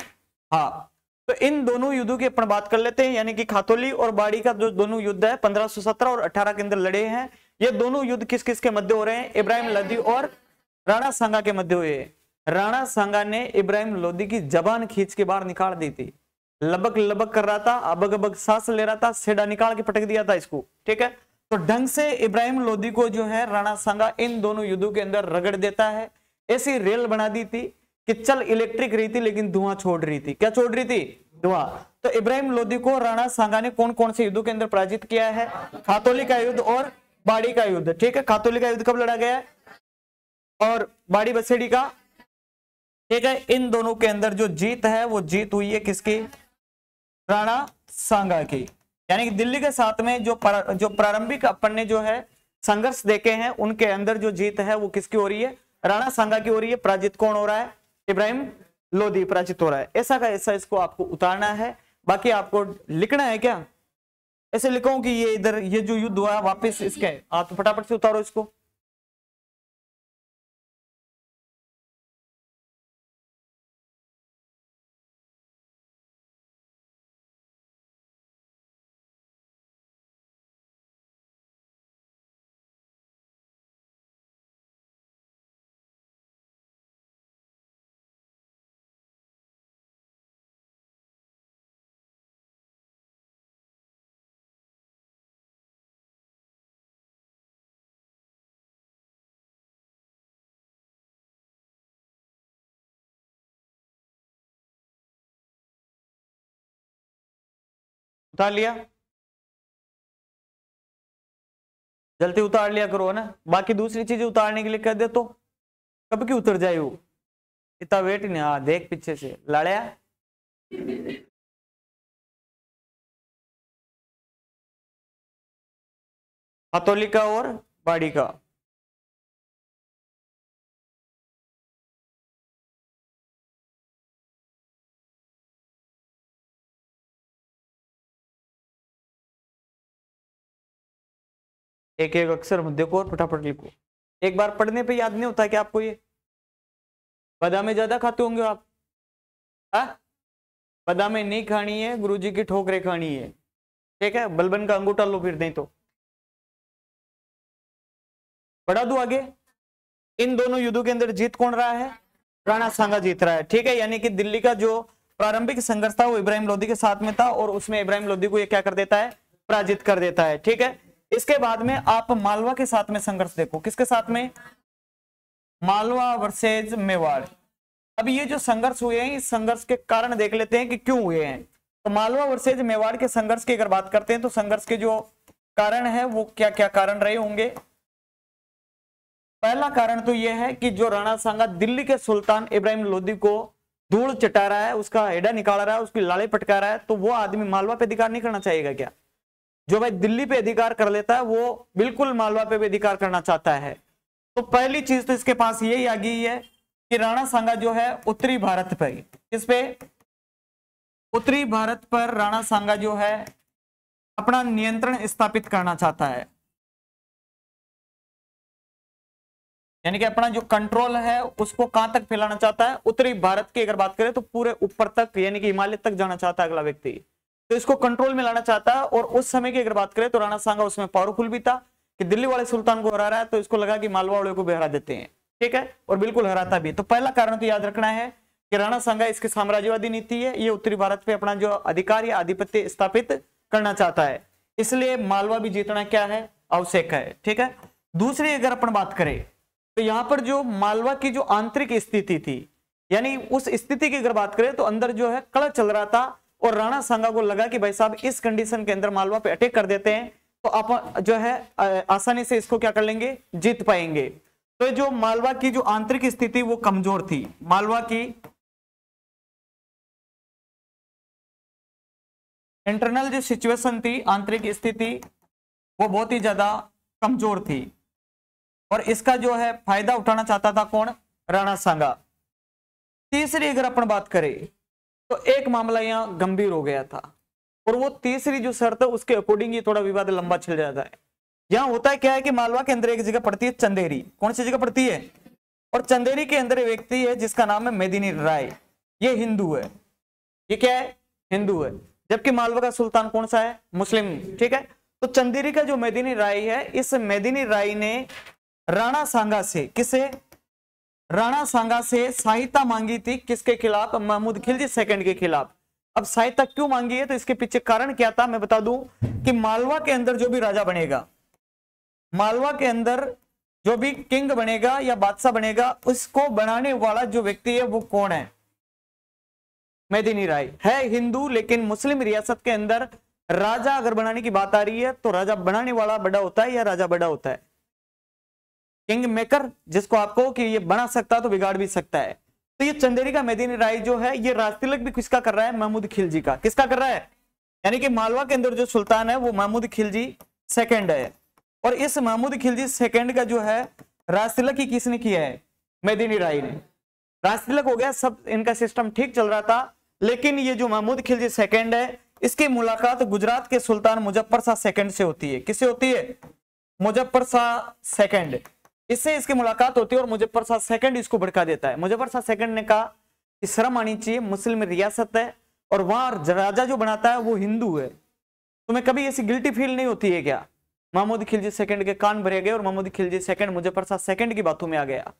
हाँ, तो इन दोनों युद्धों की अपन बात कर लेते हैं, यानी कि खातौली और बाड़ी का जो दोनों युद्ध है 1517 और 18 के अंदर लड़े हैं। ये दोनों युद्ध किस किस के मध्य हो रहे हैं? इब्राहिम लोदी और राणा सांगा के मध्य हुए। राणा सांगा ने इब्राहिम लोदी की जबान खींच के बाहर निकाल दी थी। लबक लबक कर रहा था, अबक अबक सांस ले रहा था, सेडा निकाल के पटक दिया था इसको। ठीक है, तो ढंग से इब्राहिम लोदी को जो है राणा सांगा इन दोनों युद्धों के अंदर रगड़ देता है। ऐसी रेल बना दी थी कि चल इलेक्ट्रिक रही थी लेकिन धुआं छोड़ रही थी। क्या छोड़ रही थी? धुआं। तो इब्राहिम लोदी को राणा सांगा ने कौन कौन से युद्धों के अंदर पराजित किया है? खातौली का युद्ध और बाड़ी का युद्ध। ठीक है, खातौली का युद्ध कब लड़ा गया है? और बाड़ी बसेड़ी का। ठीक है, इन दोनों के अंदर जो जीत है वो जीत हुई है किसकी? राणा सांगा की। यानी कि दिल्ली के साथ में जो प्रारंभिक अपन ने जो है संघर्ष देखे हैं उनके अंदर जो जीत है वो किसकी हो रही है? राणा सांगा की हो रही है। पराजित कौन हो रहा है? इब्राहिम लोदी पराजित हो रहा है। ऐसा का ऐसा इसको आपको उतारना है, बाकी आपको लिखना है क्या? ऐसे लिखो कि ये इधर ये जो युद्ध हुआ वापस इसके, आप तो फटाफट से उतारो इसको। उतार लिया? जल्दी उतार लिया करो, है ना। बाकी दूसरी चीजें उतारने के लिए कह दे तो कब की उतर जाए वो, इतना वेट नहीं। हाँ देख पीछे से लड़या। हथौली का और बाड़ी का। एक एक अक्षर मत देखो और फटाफट लिखो। एक बार पढ़ने पे याद नहीं होता क्या आपको? ये बादामें ज्यादा खाते होंगे आप। बादामें नहीं खानी है, गुरुजी की ठोकरें खानी है। ठीक है, बलबन का अंगूठा लो फिर, नहीं तो बढ़ा दू आगे। इन दोनों युद्धों के अंदर जीत कौन रहा है? राणा सांगा जीत रहा है। ठीक है, यानी कि दिल्ली का जो प्रारंभिक संघर्ष था वो इब्राहिम लोदी के साथ में था और उसमें इब्राहिम लोदी को ये क्या कर देता है? पराजित कर देता है। ठीक है, इसके बाद में आप मालवा के साथ में संघर्ष देखो। किसके साथ में? मालवा वर्सेज मेवाड़। अब ये जो संघर्ष हुए हैं, इस संघर्ष के कारण देख लेते हैं कि क्यों हुए हैं। तो मालवा वर्सेज मेवाड़ के संघर्ष की अगर बात करते हैं तो संघर्ष के जो कारण है वो क्या क्या कारण रहे होंगे? पहला कारण तो यह है कि जो राणा सांगा दिल्ली के सुल्तान इब्राहिम लोदी को धूल चटा रहा है, उसका हेडा निकाल रहा है, उसकी लाड़े पटका रहा है, तो वो आदमी मालवा पे अधिकार नहीं करना चाहेगा क्या? जो भाई दिल्ली पे अधिकार कर लेता है वो बिल्कुल मालवा पे भी अधिकार करना चाहता है। तो पहली चीज तो इसके पास यही आ गई है कि राणा सांगा जो है उत्तरी भारत पे, किस पे? उत्तरी भारत पर राणा सांगा जो है अपना नियंत्रण स्थापित करना चाहता है। यानी कि अपना जो कंट्रोल है उसको कहां तक फैलाना चाहता है? उत्तरी भारत की अगर बात करें तो पूरे ऊपर तक, यानी कि हिमालय तक जाना चाहता है अगला व्यक्ति, तो इसको कंट्रोल में लाना चाहता है। और उस समय की अगर बात करें तो राणा सांगा उसमें पावरफुल भी था कि दिल्ली वाले सुल्तान को हरा रहा है, तो इसको लगा कि मालवा वाले को भी हरा देते हैं। ठीक है, और बिल्कुल हराता भी। तो पहला कारण तो याद रखना है कि राणा सांगा इसकी साम्राज्यवादी नीति है, ये उत्तरी भारत पे अपना जो अधिकार या आधिपत्य स्थापित करना चाहता है, इसलिए मालवा भी जीतना क्या है? आवश्यक है। ठीक है, दूसरी अगर अपन बात करें तो यहां पर जो मालवा की जो आंतरिक स्थिति थी, यानी उस स्थिति की अगर बात करें तो अंदर जो है कलह चल रहा था और राणा सांगा को लगा कि भाई साहब इस कंडीशन के अंदर मालवा पे अटैक कर देते हैं तो आप जो है आसानी से इसको क्या कर लेंगे? जीत पाएंगे। तो जो मालवा की जो आंतरिक स्थिति वो कमजोर थी, मालवा की इंटरनल जो सिचुएशन थी, आंतरिक स्थिति, वो बहुत ही ज्यादा कमजोर थी और इसका जो है फायदा उठाना चाहता था कौन? राणा सांगा। तीसरी अगर अपन बात करें तो एक मामला यहां गंभीर हो गया था और वो तीसरी जो शर्त है उसके अकॉर्डिंग ये थोड़ा विवाद लंबा चल जाता है। यहां होता है क्या है कि मालवा के अंदर एक जगह पड़ती है चंदेरी। कौन सी जगह पड़ती है? और चंदेरी के अंदर एक व्यक्ति है जिसका नाम है मेदिनी राय। ये हिंदू है। ये क्या है? हिंदू है। जबकि मालवा का सुल्तान कौन सा है? मुस्लिम। ठीक है, तो चंदेरी का जो मेदिनी राय है, इस मेदिनी राय ने राणा सांगा से, किसे? राणा सांगा से सहायता मांगी थी। किसके खिलाफ? महमूद खिलजी सेकंड के खिलाफ। अब सहायता क्यों मांगी है तो इसके पीछे कारण क्या था मैं बता दूं कि मालवा के अंदर जो भी राजा बनेगा, मालवा के अंदर जो भी किंग बनेगा या बादशाह बनेगा, उसको बनाने वाला जो व्यक्ति है वो कौन है? मेदिनी राय है। हिंदू, लेकिन मुस्लिम रियासत के अंदर राजा अगर बनाने की बात आ रही है तो राजा बनाने वाला बड़ा होता है या राजा बड़ा होता है? किंग मेकर, जिसको आपको कि ये बना सकता है तो बिगाड़ भी सकता है। तो ये चंदेरी का मेदिनी राय जो है ये राजतिलक भी किसका कर रहा है? महमूद खिलजी का। किसका कर रहा है? यानी कि मालवा के अंदर जो सुल्तान है वो महमूद खिलजी सेकंड है और इस महमूद खिलजी सेकंड का जो है राजतिलक ही किसने किया है? मेदिनी राय ने। राजतिलक हो गया, सब इनका सिस्टम ठीक चल रहा था, लेकिन ये जो महमूद खिलजी सेकंड है इसकी मुलाकात गुजरात के सुल्तान मुजफ्फर शाह सेकंड से होती है। किससे होती है? मुजफ्फर शाह सेकंड। इससे इसकी मुलाकात होती है और मुजफ्फर शाह सेकंड इसको भड़का देता है। मुजफ्फर शाह सेकंड ने कहा कि शर्म आनी चाहिए, मुस्लिम रियासत है और वहां राजा जो बनाता है वो हिंदू है, तुम्हें कभी ऐसी गिल्टी फील नहीं होती है क्या? महमूद खिलजी सेकंड के कान भरे गए और महमूद खिलजी सेकंड मुजफ्फर शाह सेकंड की बातों में आ गया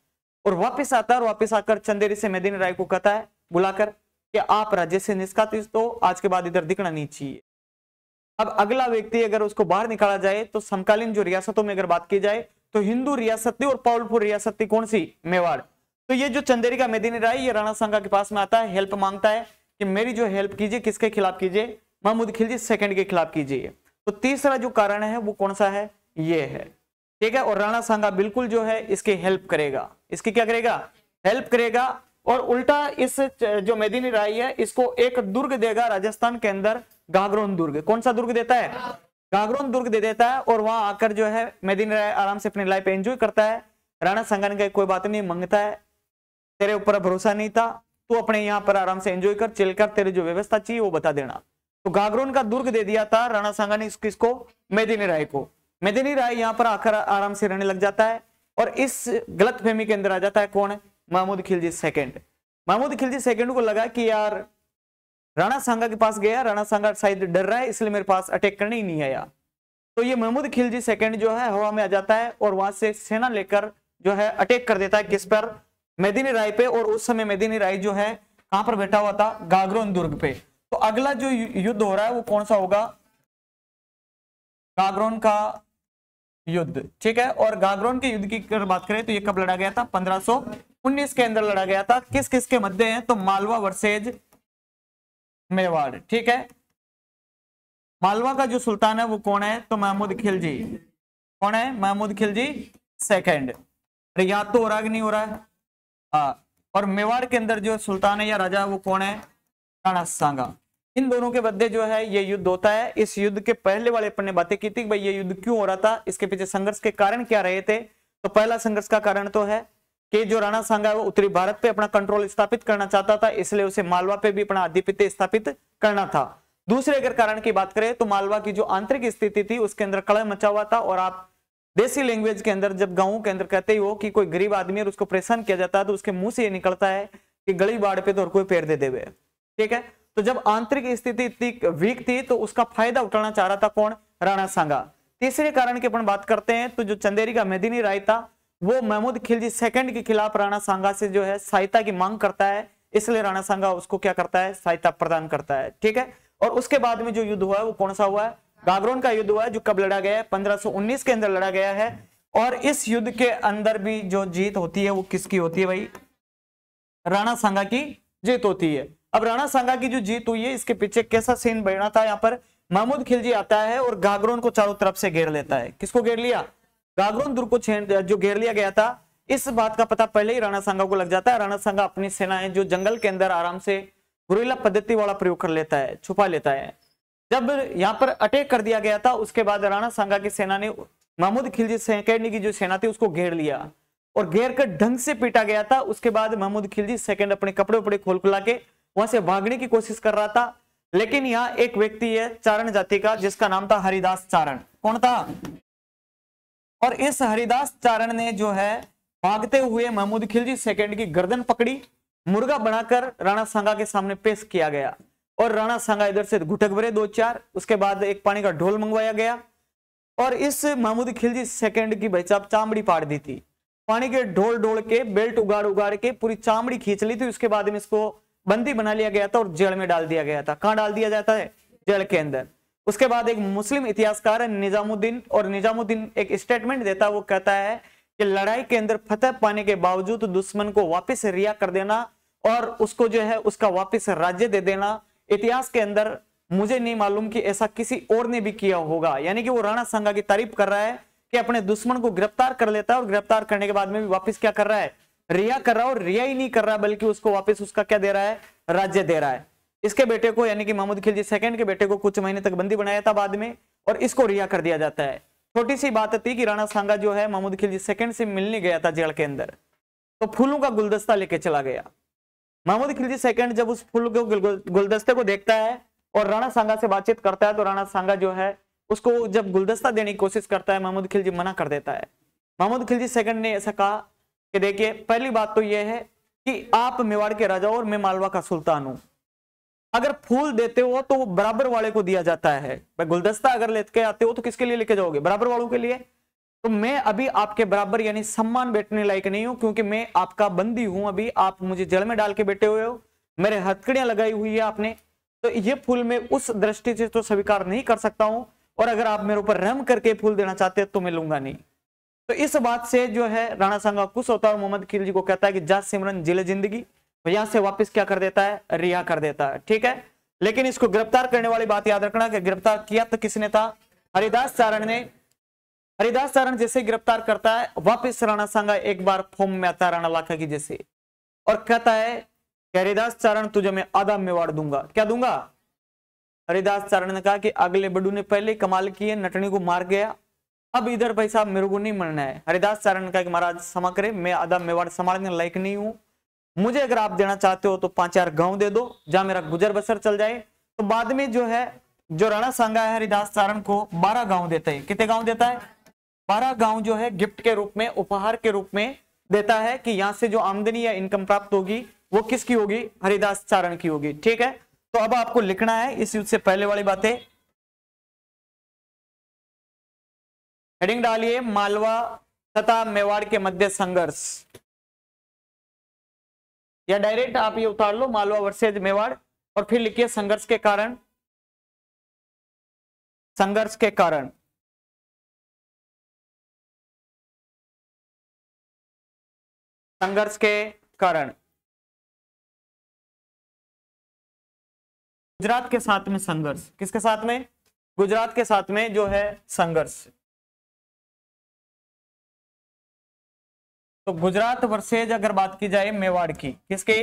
और वापस आता है और वापस आकर चंदेरी से मेदिनी राय को कहता है बुलाकर कि आप राज्य से निष्कासित तो आज के बाद इधर दिखना नहीं चाहिए। अब अगला व्यक्ति अगर उसको बाहर निकाला जाए तो समकालीन जो रियासतों में अगर बात की जाए तो हिंदू रियासत थी और पावरफुल रियासत थी कौन सी? मेवाड़। तो ये जो चंदेरी का मेदिनी राय ये राणा सांगा के पास में आता है, हेल्प मांगता है कि मेरी जो हेल्प कीजिए। किसके खिलाफ कीजिए? महमूद खिलजी सेकंड के खिलाफ कीजिए। तो तीसरा जो कारण है वो कौन सा है? ये है। ठीक है, और राणा सांगा बिल्कुल जो है इसकी हेल्प करेगा। इसकी क्या करेगा? हेल्प करेगा। और उल्टा इस जो मेदिनी राय है इसको एक दुर्ग देगा राजस्थान के अंदर, गागरोन दुर्ग। कौन सा दुर्ग देता है? गागरोन दुर्ग दे देता है और वहां आकर जो है मेदिनी राय आराम से अपनी लाइफ एंजॉय करता है। राणा सांगा ने कहा कोई बात नहीं, मांगता है, तेरे ऊपर भरोसा नहीं था, तू अपने यहाँ पर आराम से एंजॉय कर, चिल कर, तेरी जो व्यवस्था चाहिए वो बता देना। तो गागरोन का दुर्ग दे दिया था राणा सांगा ने किसको? मेदिनी राय को। मेदिनी राय यहाँ पर आकर आराम से रहने लग जाता है और इस गलतफहमी के अंदर आ जाता है कौन है, महमूद खिलजी सेकंड। महमूद खिलजी सेकंड को लगा कि यार राणा सांगा के पास गया, राणा सांगा शायद डर रहा है इसलिए मेरे पास अटैक करने ही नहीं आया। तो ये महमूद खिलजी सेकंड जो है हवा में आ जाता है और वहां से सेना लेकर जो है अटैक कर देता है किस पर, मेदिनी राय पे। और उस समय मेदिनी राय जो है कहां पर बैठा हुआ था, गागरोन दुर्ग पे। तो अगला जो युद्ध हो रहा है वो कौन सा होगा, गागरोन का युद्ध, ठीक है। और गागरोन के युद्ध की अगर बात करें तो ये कब लड़ा गया था, 1519 के अंदर लड़ा गया था। किस किस के मध्य है, तो मालवा वर्सेज मेवाड़, ठीक है। मालवा का जो सुल्तान है वो कौन है, तो महमूद खिलजी, कौन है, महमूद खिलजी सेकंड। अरे याद तो हो रहा है कि नहीं हो रहा है, हाँ। और मेवाड़ के अंदर जो सुल्तान है या राजा है वो कौन है, राणा सांगा। इन दोनों के मध्य जो है ये युद्ध होता है। इस युद्ध के पहले वाले अपन ने बातें की थी कि भाई ये युद्ध क्यों हो रहा था, इसके पीछे संघर्ष के कारण क्या रहे थे। तो पहला संघर्ष का कारण तो है कि जो राणा सांगा है वो उत्तरी भारत पे अपना कंट्रोल स्थापित करना चाहता था, इसलिए उसे मालवा पे भी अपना आधिपत्य स्थापित करना था। दूसरे अगर कारण की बात करें तो मालवा की जो आंतरिक स्थिति थी उसके अंदर कलह मचा हुआ था। और आप देसी लैंग्वेज के अंदर जब गांवों के अंदर कहते ही हो कि कोई गरीब आदमी और उसको परेशान किया जाता है तो उसके मुंह से ये निकलता है कि गली बाड़ पे तो और कोई पैर दे देवे, ठीक है। तो जब आंतरिक स्थिति इतनी वीक थी तो उसका फायदा उठाना चाह रहा था कौन, राणा सांगा। तीसरे कारण की अपन बात करते हैं तो जो चंदेरी का मेदिनी राय था वो महमूद खिलजी सेकंड के खिलाफ राणा सांगा से जो है सहायता की मांग करता है, इसलिए राणा सांगा उसको क्या करता है, सहायता प्रदान करता है, ठीक है। और उसके बाद में जो युद्ध हुआ है वो कौन सा हुआ है, गागरोन का युद्ध हुआ है, जो कब लड़ा गया है, 1519 के अंदर लड़ा गया है। और इस युद्ध के अंदर भी जो जीत होती है वो किसकी होती है भाई, राणा सांगा की जीत होती है। अब राणा सांगा की जो जीत हुई है इसके पीछे कैसा सीन बना था, यहाँ पर महमूद खिलजी आता है और गागरोन को चारों तरफ से घेर लेता है। किसको घेर लिया, गागरोन दुर्ग को जो घेर लिया गया था। इस बात का पता पहले ही राणा सांगा को लग जाता है। राणा सांगा अपनी सेनाएं जो जंगल के अंदर आराम से गुरिल्ला पद्धति वाला प्रयोग कर लेता है, छुपा लेता है। जब यहाँ पर अटैक कर दिया गया था उसके बाद राणा सांगा की सेना ने महमूद खिलजी सेकंड की जो सेना थी उसको घेर लिया और घेर कर ढंग से पीटा गया था। उसके बाद महमूद खिलजी सेकंड अपने कपड़े उपड़े खोल खुला के वहां से भागने की कोशिश कर रहा था। लेकिन यहाँ एक व्यक्ति है चारण जाति का जिसका नाम था हरिदास चारण। कौन था, और इस हरिदास चारण ने जो है भागते हुए महमूद खिलजी सेकंड की गर्दन पकड़ी, मुर्गा बनाकर राणा सांगा के सामने पेश किया गया और राणा सांगा इधर से घुटक भरे 2-4। उसके बाद एक पानी का ढोल मंगवाया गया और इस महमूद खिलजी सेकंड की भाई साहब चामड़ी पाड़ दी थी। पानी के ढोल के बेल्ट उगाड़ उगाड़ के पूरी चामड़ी खींच ली थी। उसके बाद में इसको बंदी बना लिया गया था और जेल में डाल दिया गया था। कहां डाल दिया जाता है, जेल के अंदर। उसके बाद एक मुस्लिम इतिहासकार है निजामुद्दीन, और निजामुद्दीन एक स्टेटमेंट देता है, वो कहता है कि लड़ाई के अंदर फतह पाने के बावजूद दुश्मन को वापस रिहा कर देना और उसको जो है उसका वापस राज्य दे देना, इतिहास के अंदर मुझे नहीं मालूम कि ऐसा किसी और ने भी किया होगा। यानी कि वो राणा सांगा की तारीफ कर रहा है कि अपने दुश्मन को गिरफ्तार कर लेता है और गिरफ्तार करने के बाद में भी वापस क्या कर रहा है, रिहा कर रहा है। और रिहा ही नहीं कर रहा बल्कि उसको वापस उसका क्या दे रहा है, राज्य दे रहा है। इसके बेटे को यानी कि महमूद खिलजी सेकंड के बेटे को कुछ महीने तक बंदी बनाया था बाद में, और इसको रिहा कर दिया जाता है। छोटी सी बात थी कि राणा सांगा जो है महमूद खिलजी सेकंड से मिलने गया था जेल के अंदर, तो फूलों का गुलदस्ता लेके चला गया। महमूद खिलजी सेकंड जब उस फूल के गुलदस्ते को देखता है और राणा सांगा से बातचीत करता है तो राणा सांगा जो है उसको जब गुलदस्ता देने की कोशिश करता है महमूद खिलजी मना कर देता है। महमूद खिलजी सेकंड ने ऐसा कहा कि देखिए पहली बात तो यह है कि आप मेवाड़ के राजा हो और मैं मालवा का सुल्तान हूं। अगर फूल देते हो तो वो बराबर वाले को दिया जाता है। गुलदस्ता अगर लेके आते हो तो किसके लिए लेके जाओगे, बराबर वालों के लिए। तो मैं अभी आपके बराबर यानी सम्मान बैठने लायक नहीं हूं क्योंकि मैं आपका बंदी हूं। अभी आप मुझे जेल में डाल के बैठे हुए हो, मेरे हथकड़ियां लगाई हुई है आपने, तो ये फूल मैं उस दृष्टि से तो स्वीकार नहीं कर सकता हूं। और अगर आप मेरे ऊपर रहम करके फूल देना चाहते हैं तो मैं लूंगा नहीं। तो इस बात से जो है राणा सांगा खुश होता है और मोहम्मद खिलजी को कहता है कि जा सिमरन जिले जिंदगी, तो यहां से वापस क्या कर देता है, रिहा कर देता है, ठीक है। लेकिन इसको गिरफ्तार करने वाली बात याद रखना कि गिरफ्तार किया तो किसने था, हरिदास चारण ने। हरिदास चारण जैसे गिरफ्तार करता है वापस राणा सांगा एक बार फॉर्म में आता है राणा लाखा की जैसे, और कहता है कि हरिदास चारण तुझे मैं आधा मेवाड़ दूंगा। क्या दूंगा, हरिदास चारण ने कहा कि अगले बड़ू ने पहले कमाल किए, नटनी को मार गया, अब इधर भाई साहब मेरे को नहीं मरना है। हरिदास चारण ने कहा कि महाराज क्षमा करे, मैं आधा मेवाड़ संभालने लायक नहीं हूं, मुझे अगर आप देना चाहते हो तो 5-4 गांव दे दो जहां मेरा गुजर बसर चल जाए। तो बाद में जो है जो राणा सांगा है हरिदास चारण को 12 गांव देता है। कितने गांव देता है, 12 गांव जो है गिफ्ट के रूप में, उपहार के रूप में देता है कि यहां से जो आमदनी या इनकम प्राप्त होगी वो किसकी होगी, हरिदास चारण की होगी। ठीक है, तो अब आपको लिखना है इस युद्ध से पहले वाली बातें। हेडिंग डालिए मालवा तथा मेवाड़ के मध्य संघर्ष, या डायरेक्ट आप ये उतार लो मालवा वर्सेज मेवाड़ और फिर लिखिए संघर्ष के कारण, संघर्ष के कारण। संघर्ष के कारण गुजरात के साथ में संघर्ष, किसके साथ में, गुजरात के साथ में जो है संघर्ष। तो गुजरात वर्सेज अगर बात की जाए मेवाड़ की, किसके,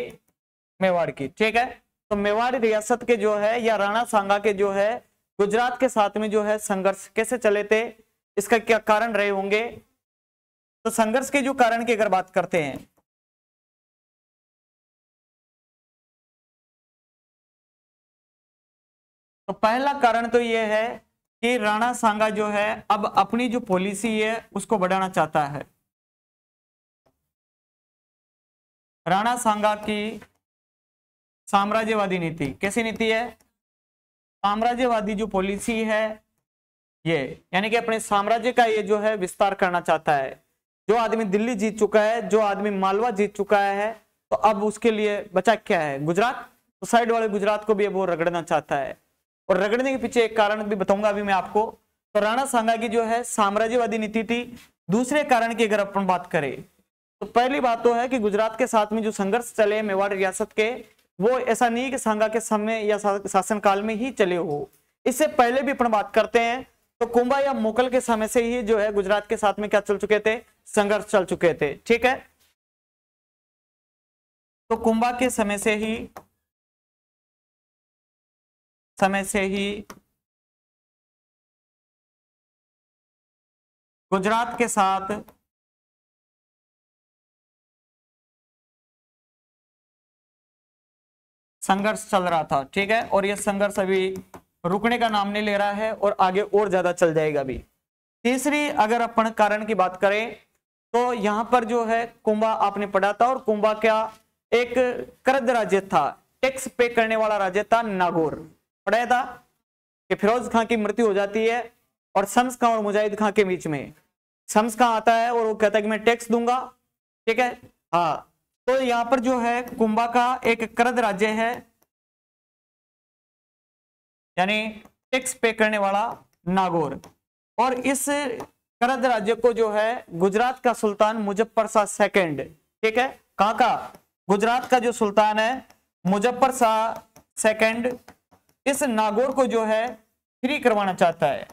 मेवाड़ की। ठीक है, तो मेवाड़ रियासत के जो है या राणा सांगा के जो है गुजरात के साथ में जो है संघर्ष कैसे चले थे, इसका क्या कारण रहे होंगे। तो संघर्ष के जो कारण की अगर बात करते हैं तो पहला कारण तो यह है कि राणा सांगा जो है अब अपनी जो पॉलिसी है उसको बढ़ाना चाहता है। राणा सांगा की साम्राज्यवादी नीति, कैसी नीति है, साम्राज्यवादी जो पॉलिसी है ये, यानी कि अपने साम्राज्य का ये जो है विस्तार करना चाहता है। जो आदमी दिल्ली जीत चुका है, जो आदमी मालवा जीत चुका है, तो अब उसके लिए बचा क्या है, गुजरात। तो साइड वाले गुजरात को भी अब वो रगड़ना चाहता है, और रगड़ने के पीछे एक कारण भी बताऊंगा अभी मैं आपको। तो राणा सांगा की जो है साम्राज्यवादी नीति थी। दूसरे कारण की अगर अपन बात करें तो पहली बात तो है कि गुजरात के साथ में जो संघर्ष चले मेवाड़ रियासत के, वो ऐसा नहीं कि सांगा के समय या शासनकाल में ही चले हो, इससे पहले भी अपन बात करते हैं। तो कुंभा या मोकल के समय से ही जो है गुजरात के साथ में क्या चल चुके थे, संघर्ष चल चुके थे। ठीक है, तो कुंभा के समय से ही गुजरात के साथ संघर्ष चल रहा था। ठीक है, और यह संघर्ष अभी रुकने का नाम नहीं ले रहा है और आगे और ज्यादा चल जाएगा भी। तीसरी अगर अपन कारण की बात करें तो यहां पर जो है कुंभा आपने पढ़ा था, और कुंभा क्या एक कर्द राज्य था, टैक्स पे करने वाला राज्य था, नागौर पढ़ाया था कि फिरोज खां की मृत्यु हो जाती है और शम्स खां और मुजाहिद खां के बीच में शम्स खां आता है और वो कहता है कि मैं टैक्स दूंगा। ठीक है, हाँ, तो यहां पर जो है कुंभा का एक कर्द राज्य है, यानी टैक्स पे करने वाला नागौर, और इस कर्द राज्य को जो है गुजरात का सुल्तान मुजफ्फर शाह सेकंड, ठीक है, कहां का, गुजरात का जो सुल्तान है मुजफ्फर शाह सेकंड, इस नागौर को जो है फ्री करवाना चाहता है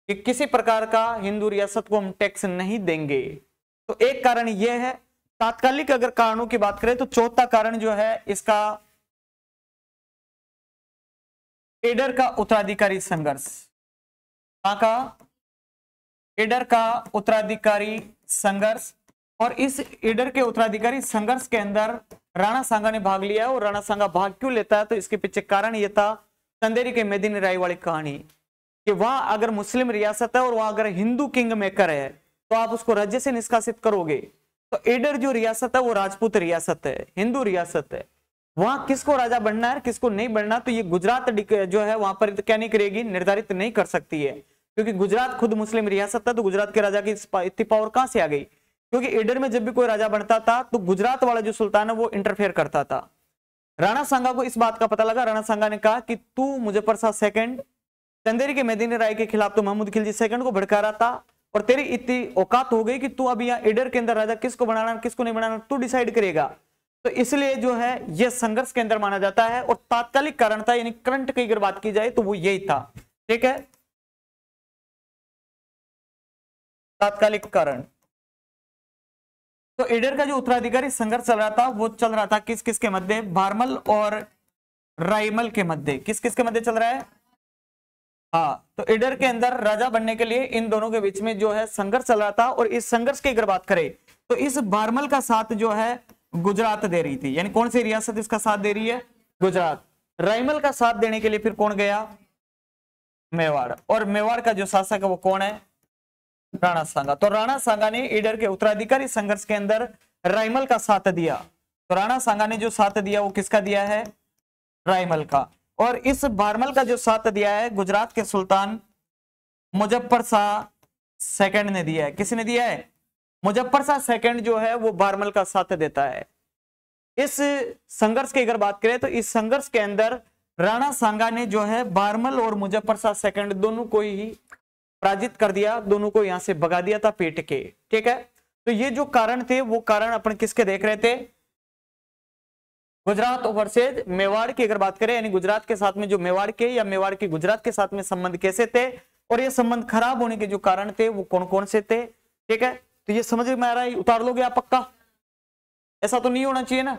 कि किसी प्रकार का हिंदू रियासत को हम टैक्स नहीं देंगे। तो एक कारण यह है। तात्कालिक अगर कारणों की बात करें तो चौथा कारण जो है इसका एडर का उत्तराधिकारी संघर्ष, कहां का, एडर का उत्तराधिकारी संघर्ष। और इस एडर के उत्तराधिकारी संघर्ष के अंदर राणा सांगा ने भाग लिया, और राणा सांगा भाग क्यों लेता है तो इसके पीछे कारण यह था चंदेरी के मेदिनी राय वाली कहानी कि वहां अगर मुस्लिम रियासत है और वहां अगर हिंदू किंग मेकर है तो आप उसको राज्य से निष्कासित करोगे। तो एडर जो रियासत है वो राजपूत रियासत है, हिंदू रियासत है, वहां किसको राजा बनना है किसको नहीं बनना, तो ये गुजरात जो है वहां पर क्या नहीं करेगी, निर्धारित नहीं कर सकती है, क्योंकि गुजरात खुद मुस्लिम रियासत है। तो गुजरात के राजा की इतनी पावर कहां से आ गई, क्योंकि एडर में जब भी कोई राजा बनता था तो गुजरात वाला जो सुल्तान है वो इंटरफेयर करता था। राणा सांगा को इस बात का पता लगा, राणा सांगा ने कहा कि तू मुजफ्फर शाह सेकंड, चंदेरी के मेदिनी राय के खिलाफ तो महमूद खिलजी सेकंड को भड़का रहा था, और तेरी इतनी औकात हो गई कि तू अब यहाँ एडर के अंदर राजा किसको बनाना किसको नहीं बनाना तू डिसाइड करेगा। तो इसलिए जो है यह संघर्ष के अंदर माना जाता है, और तात्कालिक कारण था, यानी करंट की अगर बात की जाए तो वो यही था। ठीक है, तात्कालिक कारण। तो एडर का जो उत्तराधिकारी संघर्ष चल रहा था वो चल रहा था किस किस के मध्य, भारमल और राइमल के मध्य। किस किस के मध्य चल रहा है, हाँ, तो एडर के अंदर राजा बनने के लिए इन दोनों के बीच में जो है संघर्ष चल रहा था। और इस संघर्ष की अगर बात करें तो इस भारमल का साथ जो है गुजरात दे रही थी, यानी कौन सी रियासत इसका साथ दे रही है, गुजरात। राइमल का साथ देने के लिए फिर कौन गया, मेवाड़, और मेवाड़ का जो शासक है वो कौन है, राणा सांगा। तो राणा सांगा ने ईडर के उत्तराधिकारी संघर्ष के अंदर रायमल का साथ दिया। तो राणा सांगा ने जो साथ दिया वो किसका दिया है? रायमल का। और इस बारमल का जो साथ दिया है गुजरात के सुल्तान मुजफ्फर शाह सेकंड ने दिया है। किसने दिया है? मुजफ्फर शाह सेकंड जो है वो बारमल का साथ देता है। इस संघर्ष की अगर बात करें तो इस संघर्ष के अंदर राणा सांगा ने जो है बारमल और मुजफ्फर शाह सेकंड दोनों को ही पराजित कर दिया, दोनों को यहां से भगा दिया था पीट के। ठीक है, तो ये जो कारण थे वो कारण अपन किसके देख रहे थे? गुजरात वर्सेज मेवाड़ की अगर बात करें, यानी गुजरात के साथ में जो मेवाड़ के या मेवाड़ के गुजरात के साथ में संबंध कैसे थे और ये संबंध खराब होने के जो कारण थे वो कौन कौन से थे। ठीक है, तो ये समझ में आ रहा है? उतार लोगे आप पक्का? ऐसा तो नहीं होना चाहिए ना।